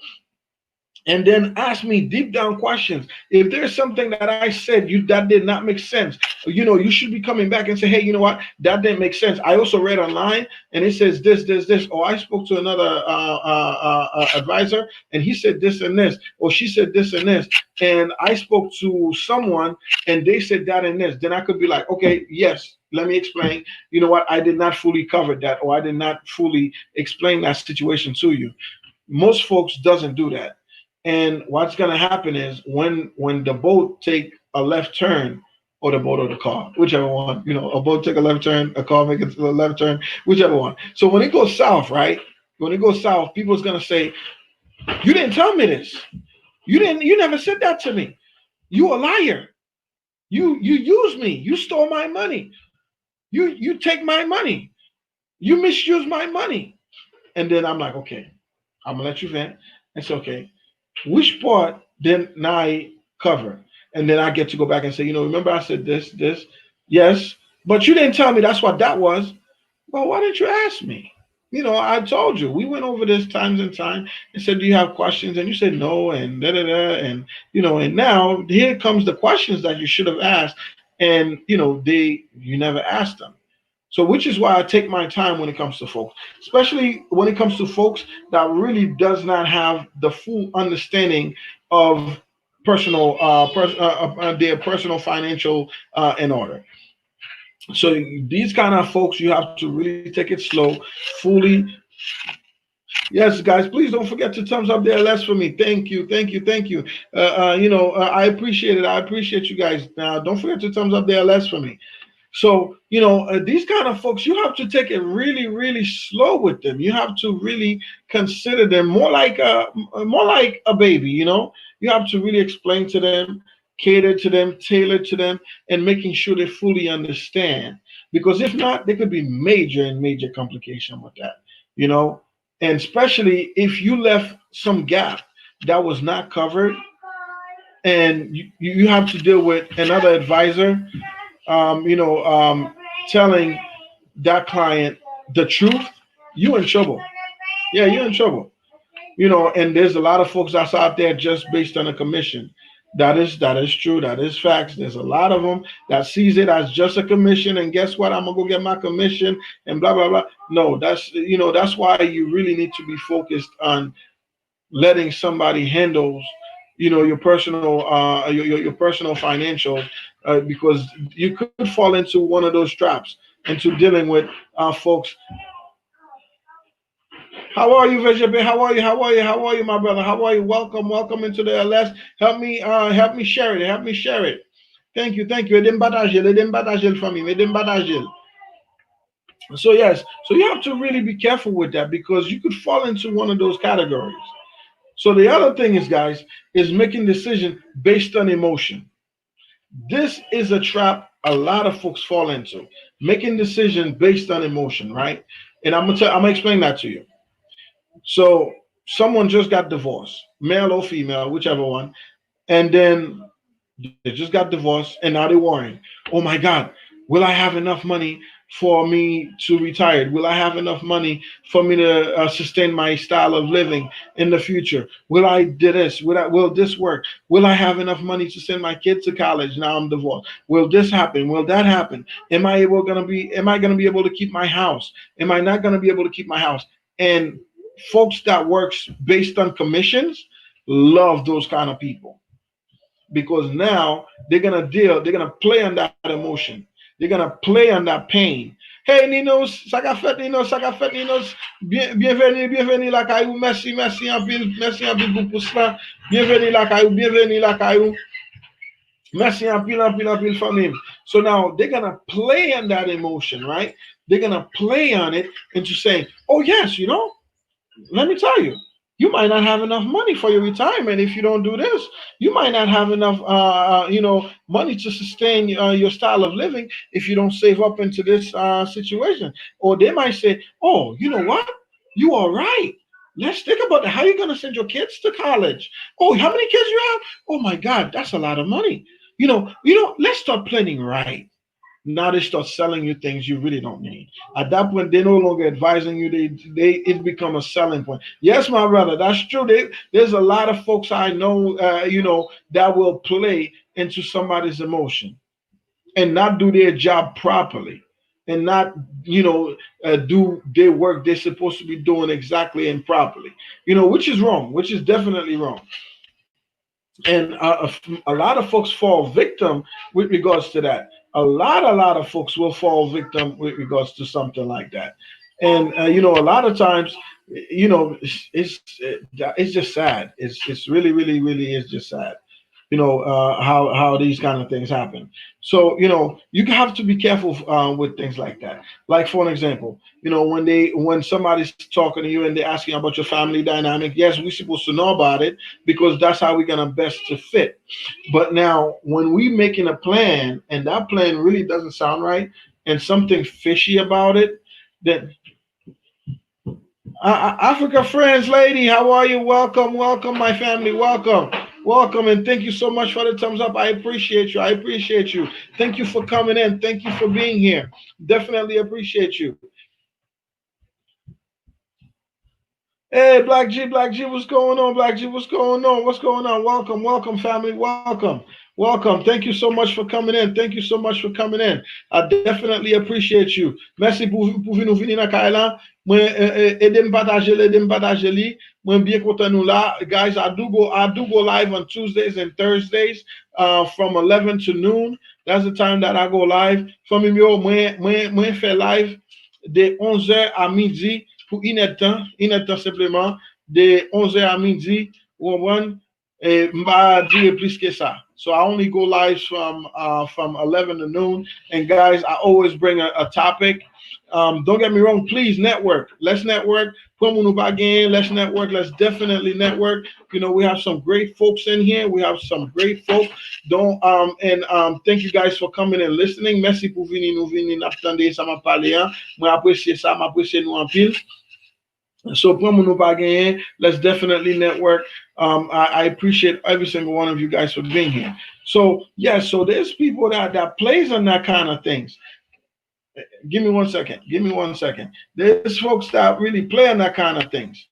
And then ask me deep down questions. If there's something that I said that did not make sense, you should be coming back and say, hey, you know what, that didn't make sense. I also read online and it says this, or I spoke to another advisor and he said this and this, or she said this and this, and I spoke to someone and they said that and this. Then I could be like, okay, yes, let me explain. You know what, I did not fully cover that, or I did not fully explain that situation to you. Most folks doesn't do that. And what's going to happen is when the boat take a left turn, or the boat or the car, whichever one, a boat take a left turn, a car make a left turn, whichever one. So when it goes south, right? When it goes south, people's going to say, "You didn't tell me this. You never said that to me. You a liar. You used me. You stole my money. You take my money. You misuse my money." And then I'm like, okay, I'm gonna let you vent. It's okay. Which part didn't I cover? And then I get to go back and say, remember I said this? Yes, but you didn't tell me that's what that was. Well, why didn't you ask me? I told you. We went over this times and time and said, do you have questions? And you said no, and da da da. And, and now here comes the questions that you should have asked. And, you never asked them. So, which is why I take my time when it comes to folks, especially when it comes to folks that really does not have the full understanding of their personal financial in order. So these kind of folks, you have to really take it slow, fully. Yes, guys, please don't forget to thumbs up there less for me. Thank you, thank you, thank you. I appreciate it. I appreciate you guys. Now, don't forget to thumbs up there less for me. So, these kind of folks, you have to take it really, really slow with them. You have to really consider them more like a baby. You have to really explain to them, cater to them, tailor to them, and making sure they fully understand. Because if not, there could be major and major complication with that. You know, and especially if you left some gap that was not covered, and you have to deal with another advisor telling that client the truth, you in trouble. Yeah, you're in trouble. And there's a lot of folks that's out there just based on a commission. That is true. That is facts. There's a lot of them that sees it as just a commission, and guess what? I'm gonna go get my commission and blah blah blah. No, that's why you really need to be focused on letting somebody handle your personal your personal financials, because you could fall into one of those traps, into dealing with folks. How are you, Vegepe? How are you? How are you? How are you, my brother? How are you? Welcome into the LS. Help me share it. Help me share it. Thank you. Edem for me. So yes, so you have to really be careful with that, because you could fall into one of those categories. So the other thing is, guys, is making decision based on emotion. This is a trap a lot of folks fall into, making decision based on emotion, right? And I'm gonna explain that to you. So someone just got divorced, male or female, whichever one, and then they just got divorced, and now they're worrying. Oh my God, will I have enough money for me to retire? Will I have enough money for me to sustain my style of living in the future? Will I do this? Will this work? Will I have enough money to send my kids to college? Now I'm divorced. Will this happen? Will that happen? Am I gonna be able to keep my house? Am I not gonna be able to keep my house? And folks that works based on commissions love those kind of people, because now they're gonna play on that emotion. They're gonna play on that pain. Hey Ninos, ça qu'a fait Ninos, bienvenue la caillou, merci en pile pour cela, bienvenue la caillou, merci en pile famille. So now they're gonna play on that emotion, right? They're gonna play on it into saying, oh yes, let me tell you, you might not have enough money for your retirement if you don't do this. You might not have enough, money to sustain your style of living if you don't save up into this situation. Or they might say, "Oh, you know what? You are right. Let's think about that. How are you going to send your kids to college? Oh, how many kids you have? Oh my God, that's a lot of money. Let's start planning right." Now they start selling you things you really don't need. At that point, they're no longer advising you. It become a selling point. Yes, my brother, that's true. There's a lot of folks I know, that will play into somebody's emotion and not do their job properly, and not, do their work they're supposed to be doing exactly and properly. Which is wrong, which is definitely wrong. And a lot of folks fall victim with regards to that. A lot of folks will fall victim with regards to something like that. And a lot of times, it's just sad. It's really, really, really is just sad. How these kind of things happen. So you have to be careful with things like that. Like, for an example, when somebody's talking to you and they're asking about your family dynamic, yes, we're supposed to know about it, because that's how we're gonna best to fit. But now when we making a plan and that plan really doesn't sound right, and something fishy about it, then Africa friends, lady, how are you? Welcome, my family. Welcome, and thank you so much for the thumbs up. I appreciate you. I appreciate you. Thank you for coming in. Thank you for being here. Definitely appreciate you. Hey, Black G, what's going on? Black G, what's going on? What's going on? Welcome, family. Welcome. Welcome. Thank you so much for coming in. Thank you so much for coming in. I definitely appreciate you. Merci pour nous venir dans Kailan. Moi, aidez me partager, aidez me partager li. Moi, bien content nous là. Guys, I do go live on Tuesdays and Thursdays from 11 to noon. That's the time that I go live. Famille mio, moi fait live de 11h à midi pour une heure de temps simplement. De 11h à midi, ou mba dire plus que ça. So I only go live from 11 to noon. And guys, I always bring a topic. Don't get me wrong, please network. Let's network. Let's network. Let's definitely network. You know, we have some great folks in here. We have some great folks. Don't and thank you guys for coming and listening. Merci pour venir nous venir n'attendez ça m'a parlé. Moi apprécier ça, m'apprécier nous en pile. So let's definitely network. I appreciate every single one of you guys for being here. So yes, so there's people that plays on that kind of things. Give me 1 second. Give me 1 second. There's folks that really play on that kind of things.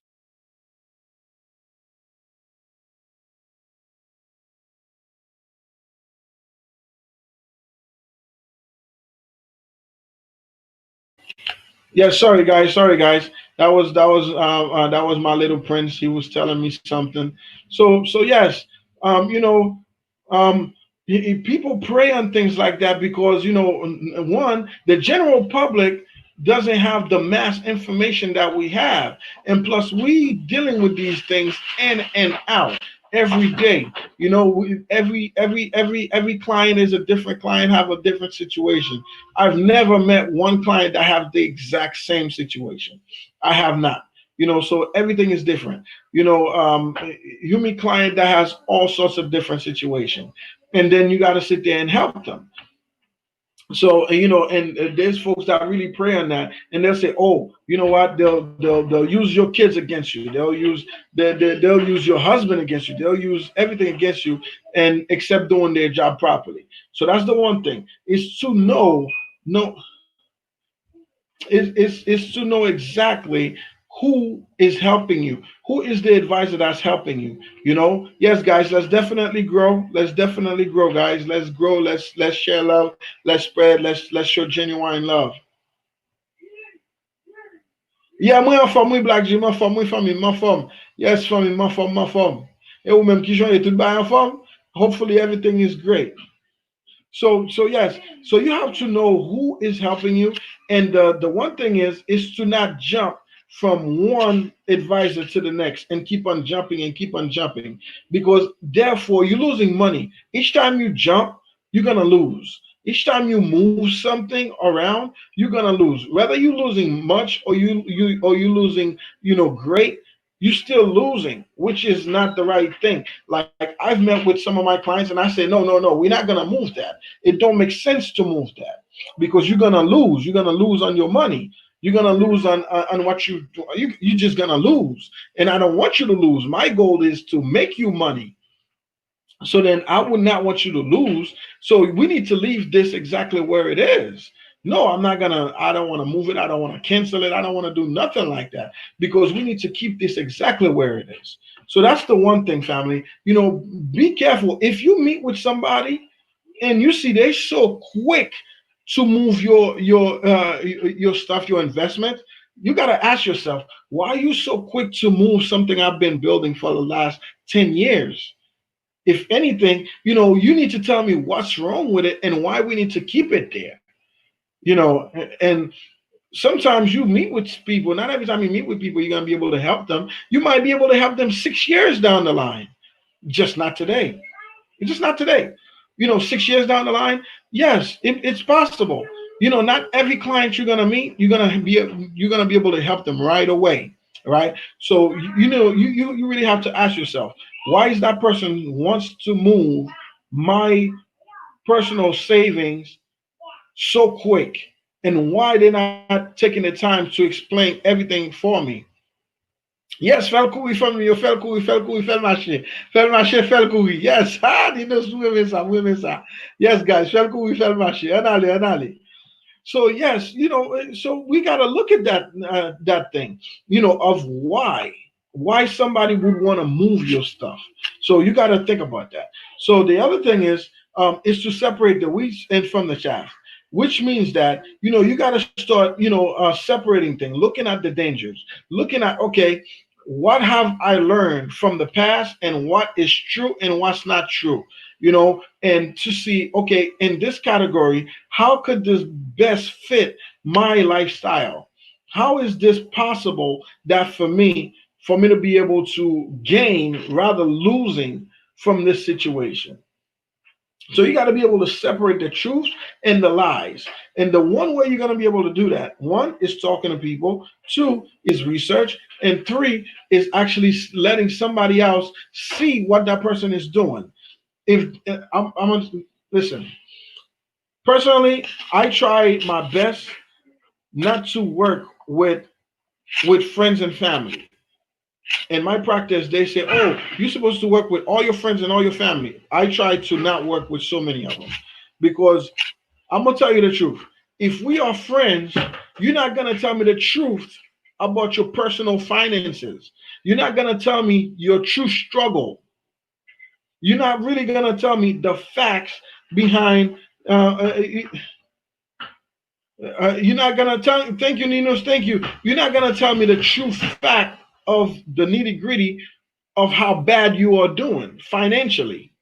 Yeah, sorry guys, sorry guys. That was my little prince. He was telling me something. So yes, you know, um, people prey on things like that because one, the general public doesn't have the mass information that we have, and plus we dealing with these things in and out every day. Every client is a different client, have a different situation. I've never met one client that have the exact same situation. I have not. So everything is different. You meet client that has all sorts of different situation, and then you got to sit there and help them. So and there's folks that really pray on that, and they'll say, "Oh, you know what? They'll use your kids against you. They'll use your husband against you. They'll use everything against you, and except doing their job properly." So that's the one thing is to know is to know exactly who is helping you, who is the advisor that's helping you. Yes guys, let's definitely grow, guys. Let's grow, let's share love, let's spread, let's show genuine love. Yeah, moi en forme, oui, Black J, moi en forme, oui, famille, moi en forme. Yes, famille, moi en forme, moi en forme. Et ou même qui joue et tout bas en forme. Hopefully everything is great. So yes, so you have to know who is helping you, and the one thing is to not jump from one advisor to the next and keep on jumping, because therefore you're losing money each time you jump. You're gonna lose each time you move something around. You're gonna lose, whether you're losing much or you losing great. You're still losing, which is not the right thing. Like I've met with some of my clients and I say, no, no, no, we're not gonna move that. It don't make sense to move that because you're gonna lose. You're gonna lose on your money. You're gonna lose on what you're just gonna lose. And I don't want you to lose. My goal is to make you money. So then I would not want you to lose. So we need to leave this exactly where it is. No, I don't want to move it. I don't want to cancel it. I don't want to do nothing like that because we need to keep this exactly where it is. So that's the one thing, family. Be careful. If you meet with somebody and you see they so quick to move your stuff, your investment, you got to ask yourself, why are you so quick to move something I've been building for the last 10 years? If anything, you need to tell me what's wrong with it and why we need to keep it there. And sometimes you meet with people. Not every time you meet with people, you're gonna be able to help them. You might be able to help them 6 years down the line, just not today. It's just not today. 6 years down the line, yes, it's possible. Not every client you're gonna meet, you're gonna be able to help them right away, right? So you really have to ask yourself, why is that person wants to move my personal savings so quick, and why they're not taking the time to explain everything for me? Yes, Felkoui family, yo Felkoui, Fel marché, Felkoui. Yes, dis nous women ça. Yes, guys, Felkoui, Fel marché. Anale. So yes, so we got to look at that thing, of why somebody would want to move your stuff. So you got to think about that. So the other thing is to separate the wheat and from the chaff, which means that you got to start separating things, looking at the dangers, looking at, okay, what have I learned from the past and what is true and what's not true, and to see, okay, in this category, how could this best fit my lifestyle? How is this possible that for me to be able to gain rather losing from this situation? So you got to be able to separate the truth and the lies. And the one way you're going to be able to do that, one is talking to people, two is research, and three is actually letting somebody else see what that person is doing. If I'm gonna listen, personally, I try my best not to work with friends and family. In my practice, they say, "Oh, you're supposed to work with all your friends and all your family." I try to not work with so many of them because I'm gonna tell you the truth. If we are friends, you're not gonna tell me the truth about your personal finances. You're not gonna tell me your true struggle. You're not really gonna tell me the facts behind. You're not gonna tell. Thank you, Ninos. Thank you. You're not gonna tell me the true fact of the nitty gritty of how bad you are doing financially.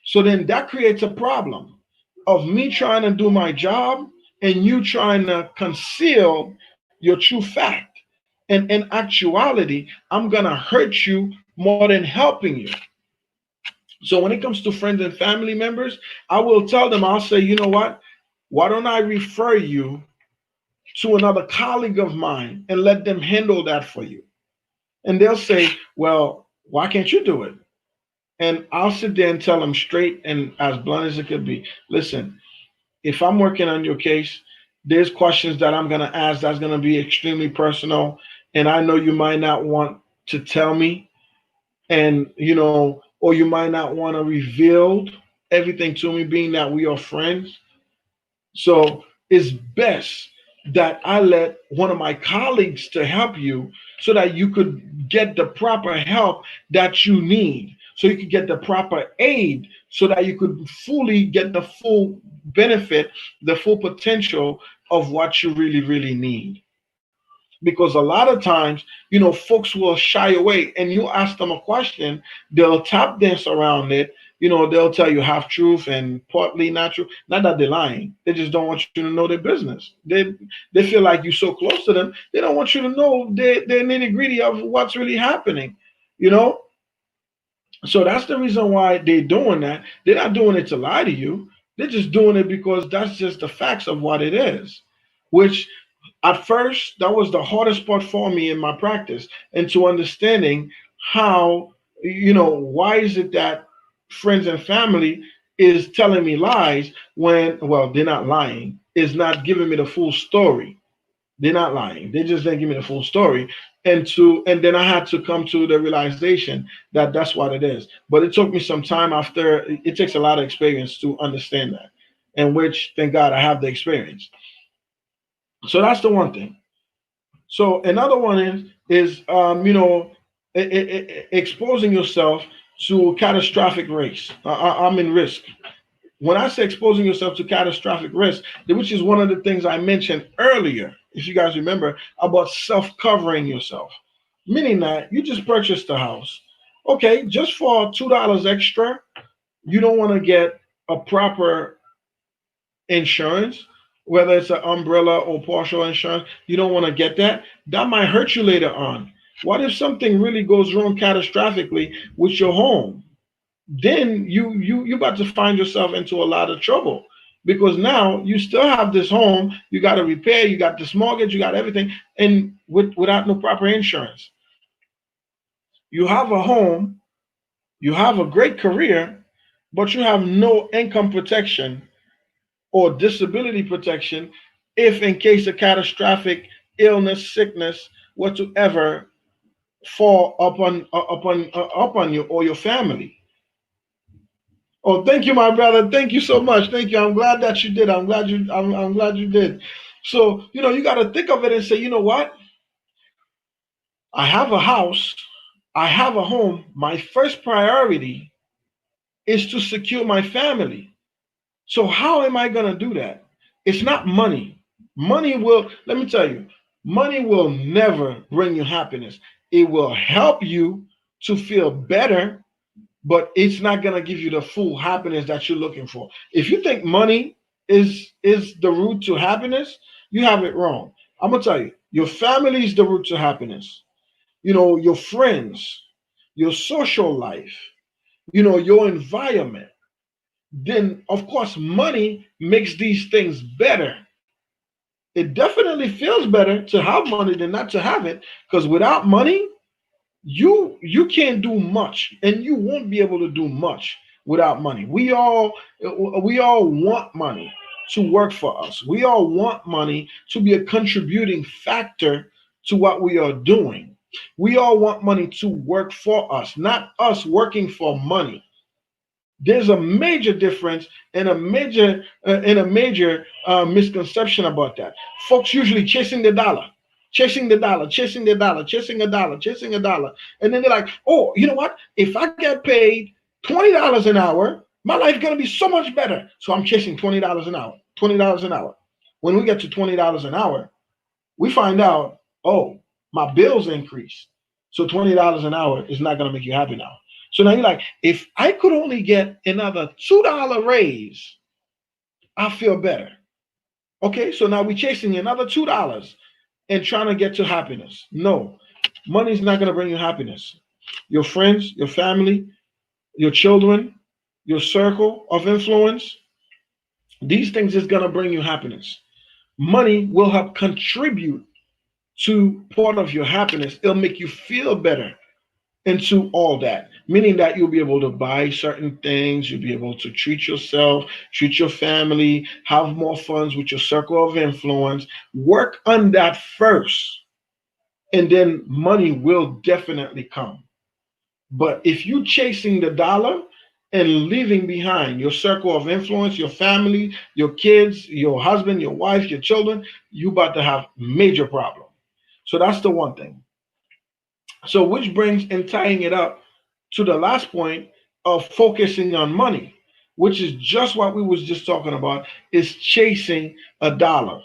So then that creates a problem of me trying to do my job and you trying to conceal your true fact. And in actuality, I'm going to hurt you more than helping you. So when it comes to friends and family members, I will tell them, I'll say, you know what? Why don't I refer you to another colleague of mine and let them handle that for you? And they'll say, well, why can't you do it? And I'll sit there and tell them straight and as blunt as it could be. Listen, if I'm working on your case, there's questions that I'm going to ask that's going to be extremely personal. And I know you might not want to tell me, and, or you might not want to reveal everything to me, being that we are friends. So it's best that I let one of my colleagues to help you so that you could get the proper help that you need. So you could get the proper aid so that you could fully get the full benefit, the full potential of what you really, really need. Because a lot of times, folks will shy away and you ask them a question, they'll tap dance around it. They'll tell you half truth and partly not true. Not that they're lying. They just don't want you to know their business. They feel like you're so close to them. They don't want you to know their nitty gritty of what's really happening. You know, so that's the reason why they're doing that. They're not doing it to lie to you. They're just doing it because that's just the facts of what it is. Which at first, that was the hardest part for me in my practice, into understanding how, why is it that friends and family is telling me lies when, well, they're not lying, is not giving me the full story. They're not lying. They just didn't give me the full story. And then I had to come to the realization that that's what it is. But it took me some time after. It takes a lot of experience to understand that, and which, thank God, I have the experience. So that's the one thing. So another one is exposing yourself to catastrophic risk. I'm in risk. When I say exposing yourself to catastrophic risk, which is one of the things I mentioned earlier, if you guys remember, about self-covering yourself, meaning that you just purchased a house. Okay, just for $2 extra, you don't want to get a proper insurance, whether it's an umbrella or partial insurance. You don't want to get that. That might hurt you later on. What if something really goes wrong catastrophically with your home? Then you about to find yourself into a lot of trouble, because now you still have this home, you got to repair, you got this mortgage, you got everything, and without no proper insurance. You have a home, you have a great career, but you have no income protection or disability protection if in case of catastrophic illness, sickness, whatsoever fall upon you or your family. Oh, thank you, my brother. Thank you so much. Thank you. I'm glad that you did. I'm glad you did. So, you got to think of it and say, you know what? I have a house. I have a home. My first priority is to secure my family. So how am I going to do that? It's not money. Money will, let me tell you, money will never bring you happiness. It will help you to feel better, but it's not going to give you the full happiness that you're looking for. If you think money is the route to happiness, you have it wrong. I'm going to tell you, your family is the route to happiness. Your friends, your social life, your environment. Then of course money makes these things better. It definitely feels better to have money than not to have it, because without money you can't do much, and you won't be able to do much without money. We all want money to work for us. We all want money to be a contributing factor to what we are doing. We all want money to work for us, not us working for money. There's a major difference and a major misconception about that. Folks usually chasing the dollar, chasing the dollar, chasing the dollar, chasing a dollar, chasing a dollar, and then they're like, "Oh, you know what? If I get paid $20 an hour, my life's gonna be so much better." So I'm chasing $20 an hour, $20 an hour. When we get to $20 an hour, we find out, oh, my bills increase. So $20 an hour is not going to make you happy now. So now you're like, if I could only get another $2 raise, I feel better. Okay, so now we're chasing another $2 and trying to get to happiness. No, money's not going to bring you happiness. Your friends, your family, your children, your circle of influence, these things is going to bring you happiness. Money will help contribute to part of your happiness. It'll make you feel better into all that, meaning that you'll be able to buy certain things, you'll be able to treat yourself, treat your family, have more funds with your circle of influence. Work on that first, and then money will definitely come. But if you chasing the dollar and leaving behind your circle of influence, your family, your kids, your husband, your wife, your children, you about to have major problem. So that's the one thing. So which brings and tying it up to the last point of focusing on money, which is just what we was just talking about, is chasing a dollar.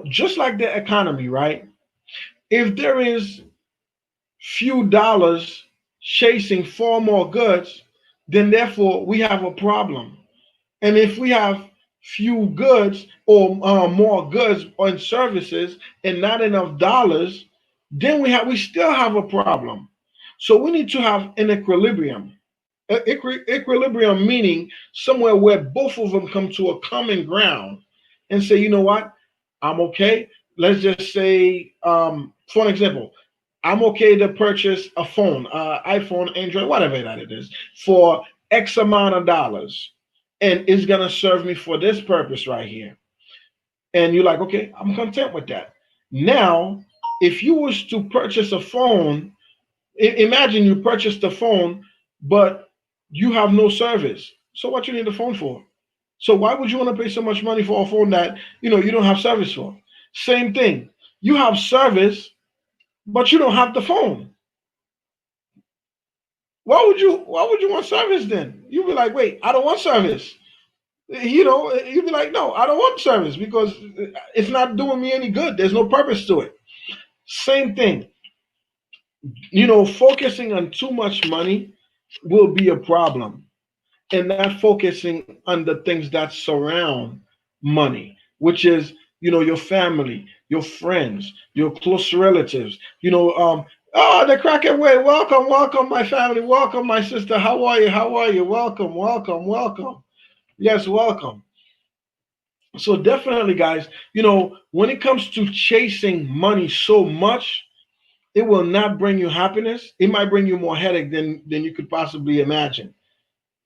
Just like the economy, right? If there is few dollars chasing far more goods, then therefore we have a problem. And if we have few goods or more goods and services and not enough dollars, then we still have a problem. So we need to have an equilibrium. Equilibrium meaning somewhere where both of them come to a common ground and say, you know what, I'm okay. Let's just say, for an example, I'm okay to purchase a phone, iPhone, Android, whatever that it is, for X amount of dollars, and it's gonna serve me for this purpose right here. And you're like, okay, I'm content with that. Now, if you was to purchase a phone, imagine you purchased a phone, but you have no service. So what you need a phone for? So why would you want to pay so much money for a phone that you don't have service for? Same thing. You have service, but you don't have the phone. Why would you want service then? You'd be like, wait, I don't want service. You'd be like, no, I don't want service because it's not doing me any good. There's no purpose to it. Same thing. Focusing on too much money will be a problem, and not focusing on the things that surround money, which is your family, your friends, your close relatives. Oh, the crackhead way. Welcome, welcome, my family. Welcome, my sister. How are you? How are you? Welcome, welcome, welcome. Yes, welcome. So definitely, guys. When it comes to chasing money so much, it will not bring you happiness. It might bring you more headache than you could possibly imagine.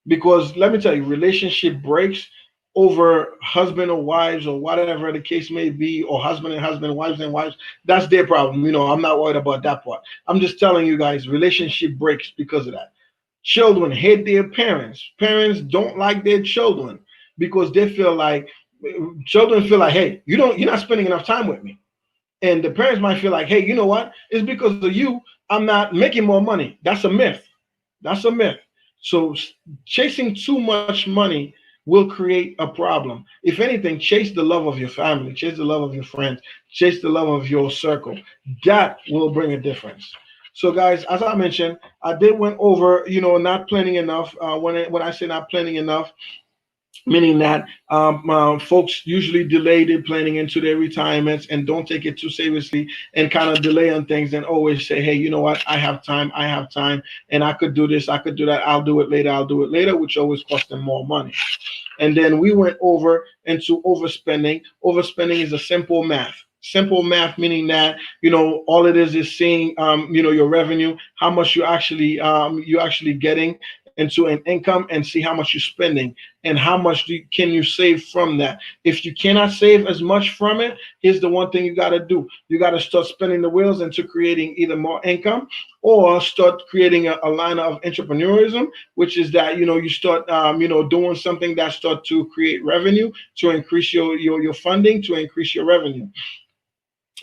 Because let me tell you, relationship breaks over husband or wives or whatever the case may be, or husband and husband, wives and wives. That's their problem. I'm not worried about that part. I'm just telling you guys, relationship breaks because of that. Children hate their parents. Parents don't like their children because they feel like children feel like, hey, you're not spending enough time with me. And the parents might feel like, hey, you know what? It's because of you I'm not making more money. That's a myth. That's a myth. So chasing too much money will create a problem. If anything, chase the love of your family, chase the love of your friends, chase the love of your circle. That will bring a difference. So, guys, as I mentioned, I did went over, not planning enough. When I say not planning enough, meaning that folks usually delay their planning into their retirements and don't take it too seriously and kind of delay on things and always say, hey, you know what, I have time, and I could do this, I could do that, I'll do it later, which always costs them more money. And then we went over into overspending. Overspending is a simple math. Simple math, meaning that all it is seeing your revenue, how much you actually getting into an income, and see how much you're spending and how much can you save from that. If you cannot save as much from it, here's the one thing you got to do: you got to start spending the wheels into creating either more income or start creating a line of entrepreneurism, which is that you start doing something that start to create revenue, to increase your funding, to increase your revenue.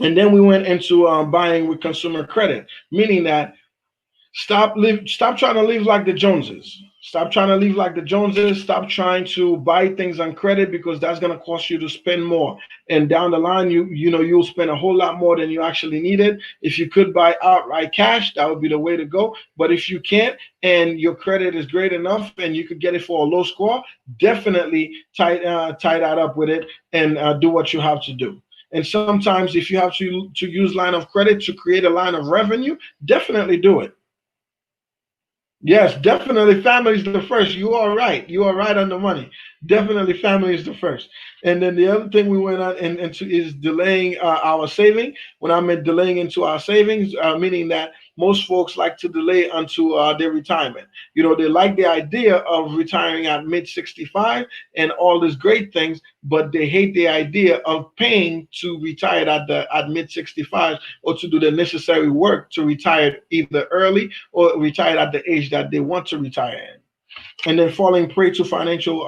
And then we went into buying with consumer credit, meaning that stop trying to live like the Joneses. Stop trying to live like the Joneses. Stop trying to buy things on credit, because that's going to cost you to spend more. And down the line, you'll spend a whole lot more than you actually needed. If you could buy outright cash, that would be the way to go. But if you can't, and your credit is great enough and you could get it for a low score, definitely tie that up with it and do what you have to do. And sometimes if you have to use line of credit to create a line of revenue, definitely do it. Yes, definitely family is the first. You are right. You are right on the money. Definitely family is the first. And then the other thing we went on into is delaying our saving. When I meant delaying into our savings, meaning that most folks like to delay unto their retirement. They like the idea of retiring at mid 65 and all these great things, but they hate the idea of paying to retire at mid 65, or to do the necessary work to retire either early or retire at the age that they want to retire in, and then falling prey to financial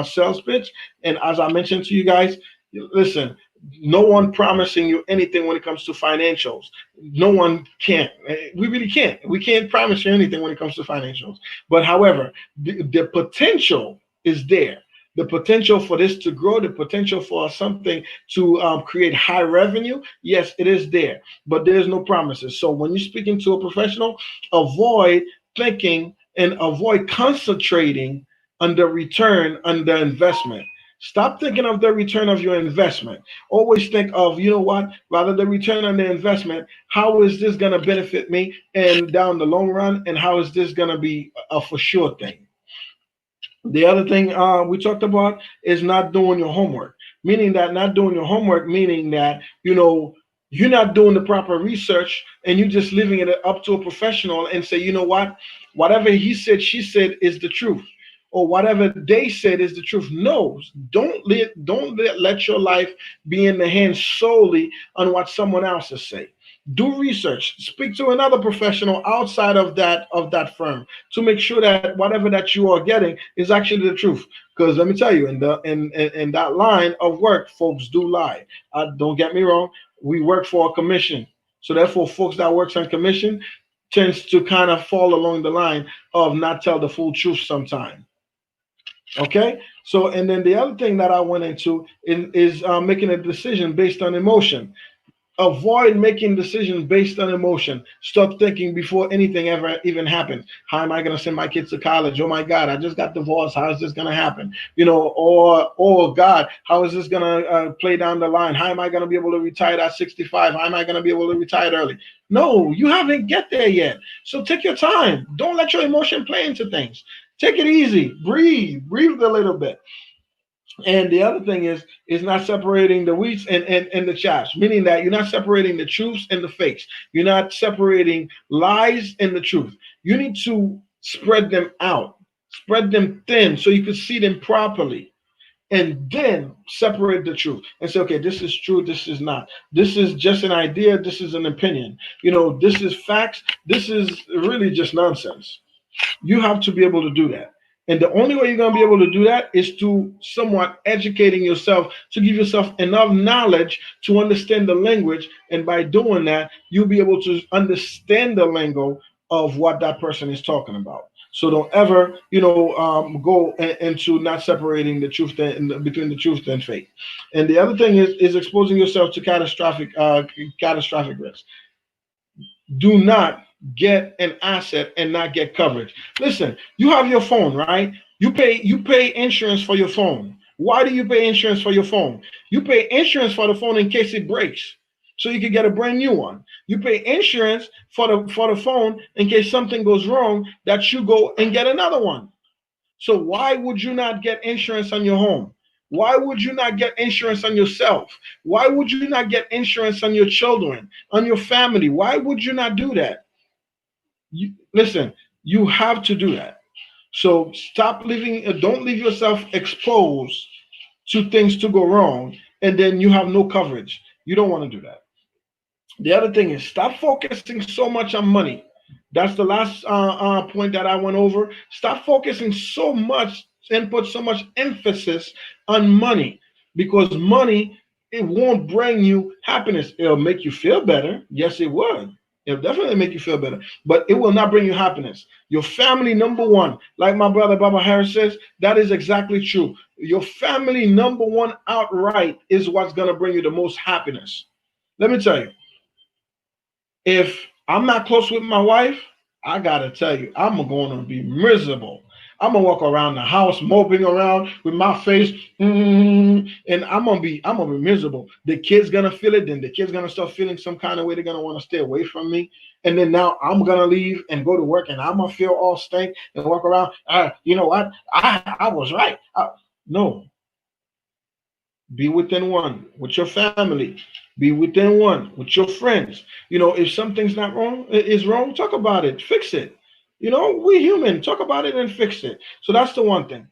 sales pitch. And as I mentioned to you guys, listen, no one promising you anything when it comes to financials. No one can. We really can't. We can't promise you anything when it comes to financials. But however, the potential is there. The potential for this to grow, the potential for something to create high revenue, yes, it is there. But there's no promises. So when you're speaking to a professional, avoid thinking and avoid concentrating on the return on the investment. Stop thinking of the return of your investment. Always think of, what, rather the return on the investment, how is this going to benefit me and down the long run, and how is this going to be a for sure thing. The other thing we talked about is not doing your homework, meaning that not doing your homework, meaning that, you're not doing the proper research and you're just leaving it up to a professional and say, you know what, whatever he said, she said is the truth, or whatever they said is the truth. No, don't let your life be in the hands solely on what someone else has said. Do research. Speak to another professional outside of that firm to make sure that whatever that you are getting is actually the truth. Because let me tell you, in that line of work, folks do lie. Don't get me wrong. We work for a commission, so therefore, folks that works on commission tends to kind of fall along the line of not tell the full truth sometimes. Okay, so and then the other thing that I went into is making a decision based on emotion. Avoid making decisions based on emotion. Stop thinking before anything ever even happens. How am I going to send my kids to college? Oh my God, I just got divorced. How is this going to happen? Or oh God, how is this going to play down the line? How am I going to be able to retire at 65? How am I going to be able to retire early? No, you haven't get there yet. So take your time. Don't let your emotion play into things. Take it easy. Breathe a little bit. And the other thing is not separating the wheats and the chaff, meaning that you're not separating the truths and the fakes. You're not separating lies and the truth. You need to spread them out, spread them thin so you can see them properly. And then separate the truth and say, okay, this is true, this is not. This is just an idea, this is an opinion. This is facts, this is really just nonsense. You have to be able to do that. And the only way you're going to be able to do that is to somewhat educating yourself, to give yourself enough knowledge to understand the language. And by doing that, you'll be able to understand the lingo of what that person is talking about. So don't ever, go into not separating the truth between the truth and faith. And the other thing is exposing yourself to catastrophic risk. Do not get an asset and not get coverage. Listen, you have your phone, right? You pay insurance for your phone. Why do you pay insurance for your phone? You pay insurance for the phone in case it breaks. So you can get a brand new one. You pay insurance for the phone in case something goes wrong that you go and get another one. So why would you not get insurance on your home? Why would you not get insurance on yourself? Why would you not get insurance on your children, on your family? Why would you not do that? Listen, you have to do that. So stop living, don't leave yourself exposed to things to go wrong and then you have no coverage. You don't want to do that. The other thing is stop focusing so much on money. That's the last point that I went over. Stop focusing so much and put so much emphasis on money, because money, it won't bring you happiness. It'll make you feel better. Yes, it would. It'll definitely make you feel better, but it will not bring you happiness. Your family number one, like my brother Baba Harris says, that is exactly true. Your family number one outright is what's gonna bring you the most happiness. Let me tell you, if I'm not close with my wife, I gotta tell you, I'm gonna be miserable. I'm gonna walk around the house moping around with my face, and I'm gonna be miserable. The kid's gonna feel it, then the kid's gonna start feeling some kind of way. They're gonna want to stay away from me, and then now I'm gonna leave and go to work, and I'm gonna feel all stank and walk around. You know what? I was right. No, be within one with your family. Be within one with your friends. If something's not wrong, is wrong, talk about it, fix it. We human, talk about it and fix it. So that's the one thing.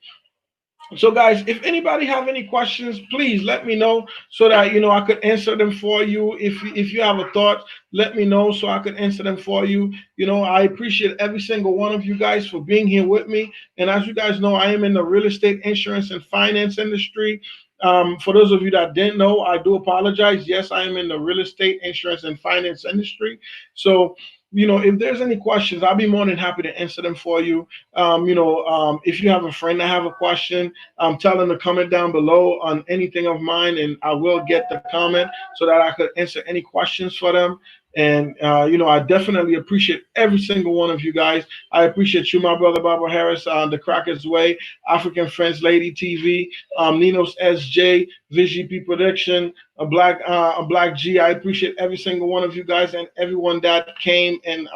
So, guys, if anybody have any questions, please let me know so that I could answer them for you. If you have a thought, let me know so I could answer them for you. I appreciate every single one of you guys for being here with me. And as you guys know, I am in the real estate, insurance, and finance industry. For those of you that didn't know, I do apologize. Yes, I am in the real estate, insurance, and finance industry. So, if there's any questions, I'll be more than happy to answer them for you. If you have a friend that have a question, tell them to comment down below on anything of mine, and I will get the comment so that I could answer any questions for them. And I definitely appreciate every single one of you guys. I appreciate you, my brother Barbara Harris, on the Crackers Way, African Friends Lady TV, Nino's SJ, VGP Production, a Black G. I appreciate every single one of you guys and everyone that came and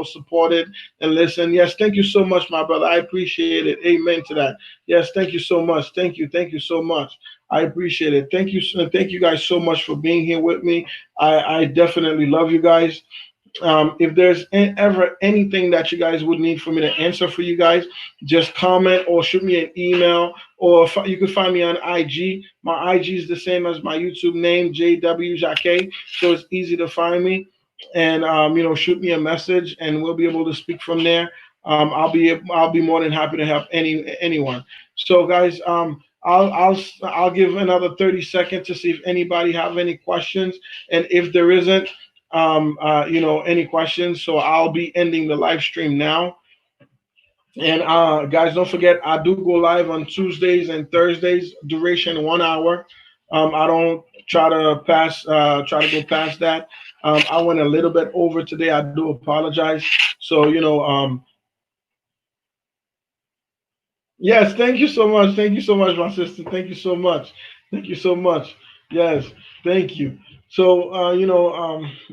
supported and listened. Yes, thank you so much, my brother. I appreciate it. Amen to that. Yes, thank you so much. Thank you so much. I appreciate it. Thank you guys so much for being here with me. I definitely love you guys. If there's ever anything that you guys would need for me to answer for you guys, just comment or shoot me an email, or you can find me on IG. My IG is the same as my YouTube name, JW Jacquet, so it's easy to find me. And shoot me a message, and we'll be able to speak from there. I'll be more than happy to help anyone. So, guys, I'll give another 30 seconds to see if anybody have any questions, and if there isn't, any questions. So I'll be ending the live stream now. And guys, don't forget, I do go live on Tuesdays and Thursdays, duration 1 hour. I don't try to go past that. I went a little bit over today. I do apologize. So yes, thank you so much. Thank you so much, my sister. Thank you so much. Thank you so much. Yes, thank you. So,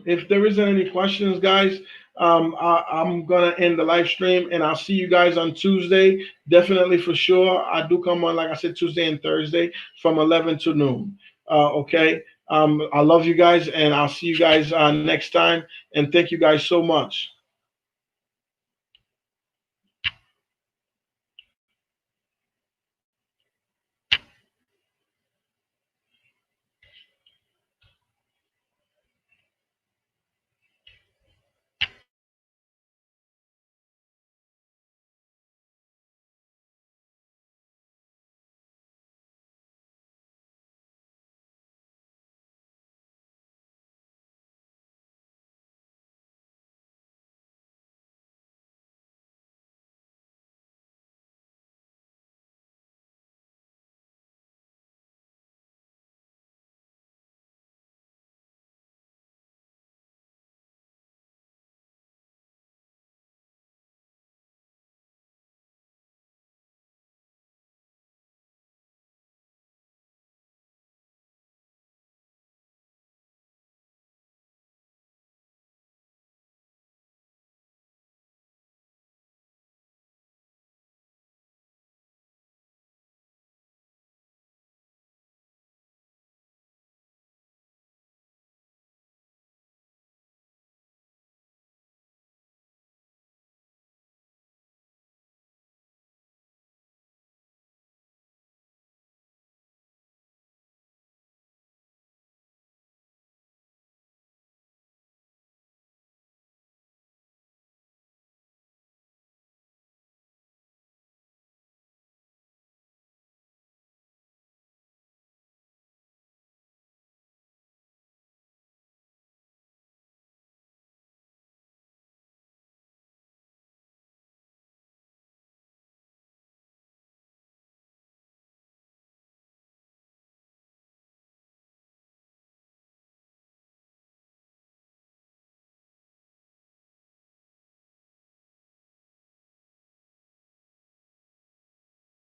if there isn't any questions, guys, I'm gonna end the live stream, and I'll see you guys on Tuesday. Definitely for sure. I do come on, like I said, Tuesday and Thursday from 11 to noon. Okay. I love you guys, and I'll see you guys next time. And thank you guys so much.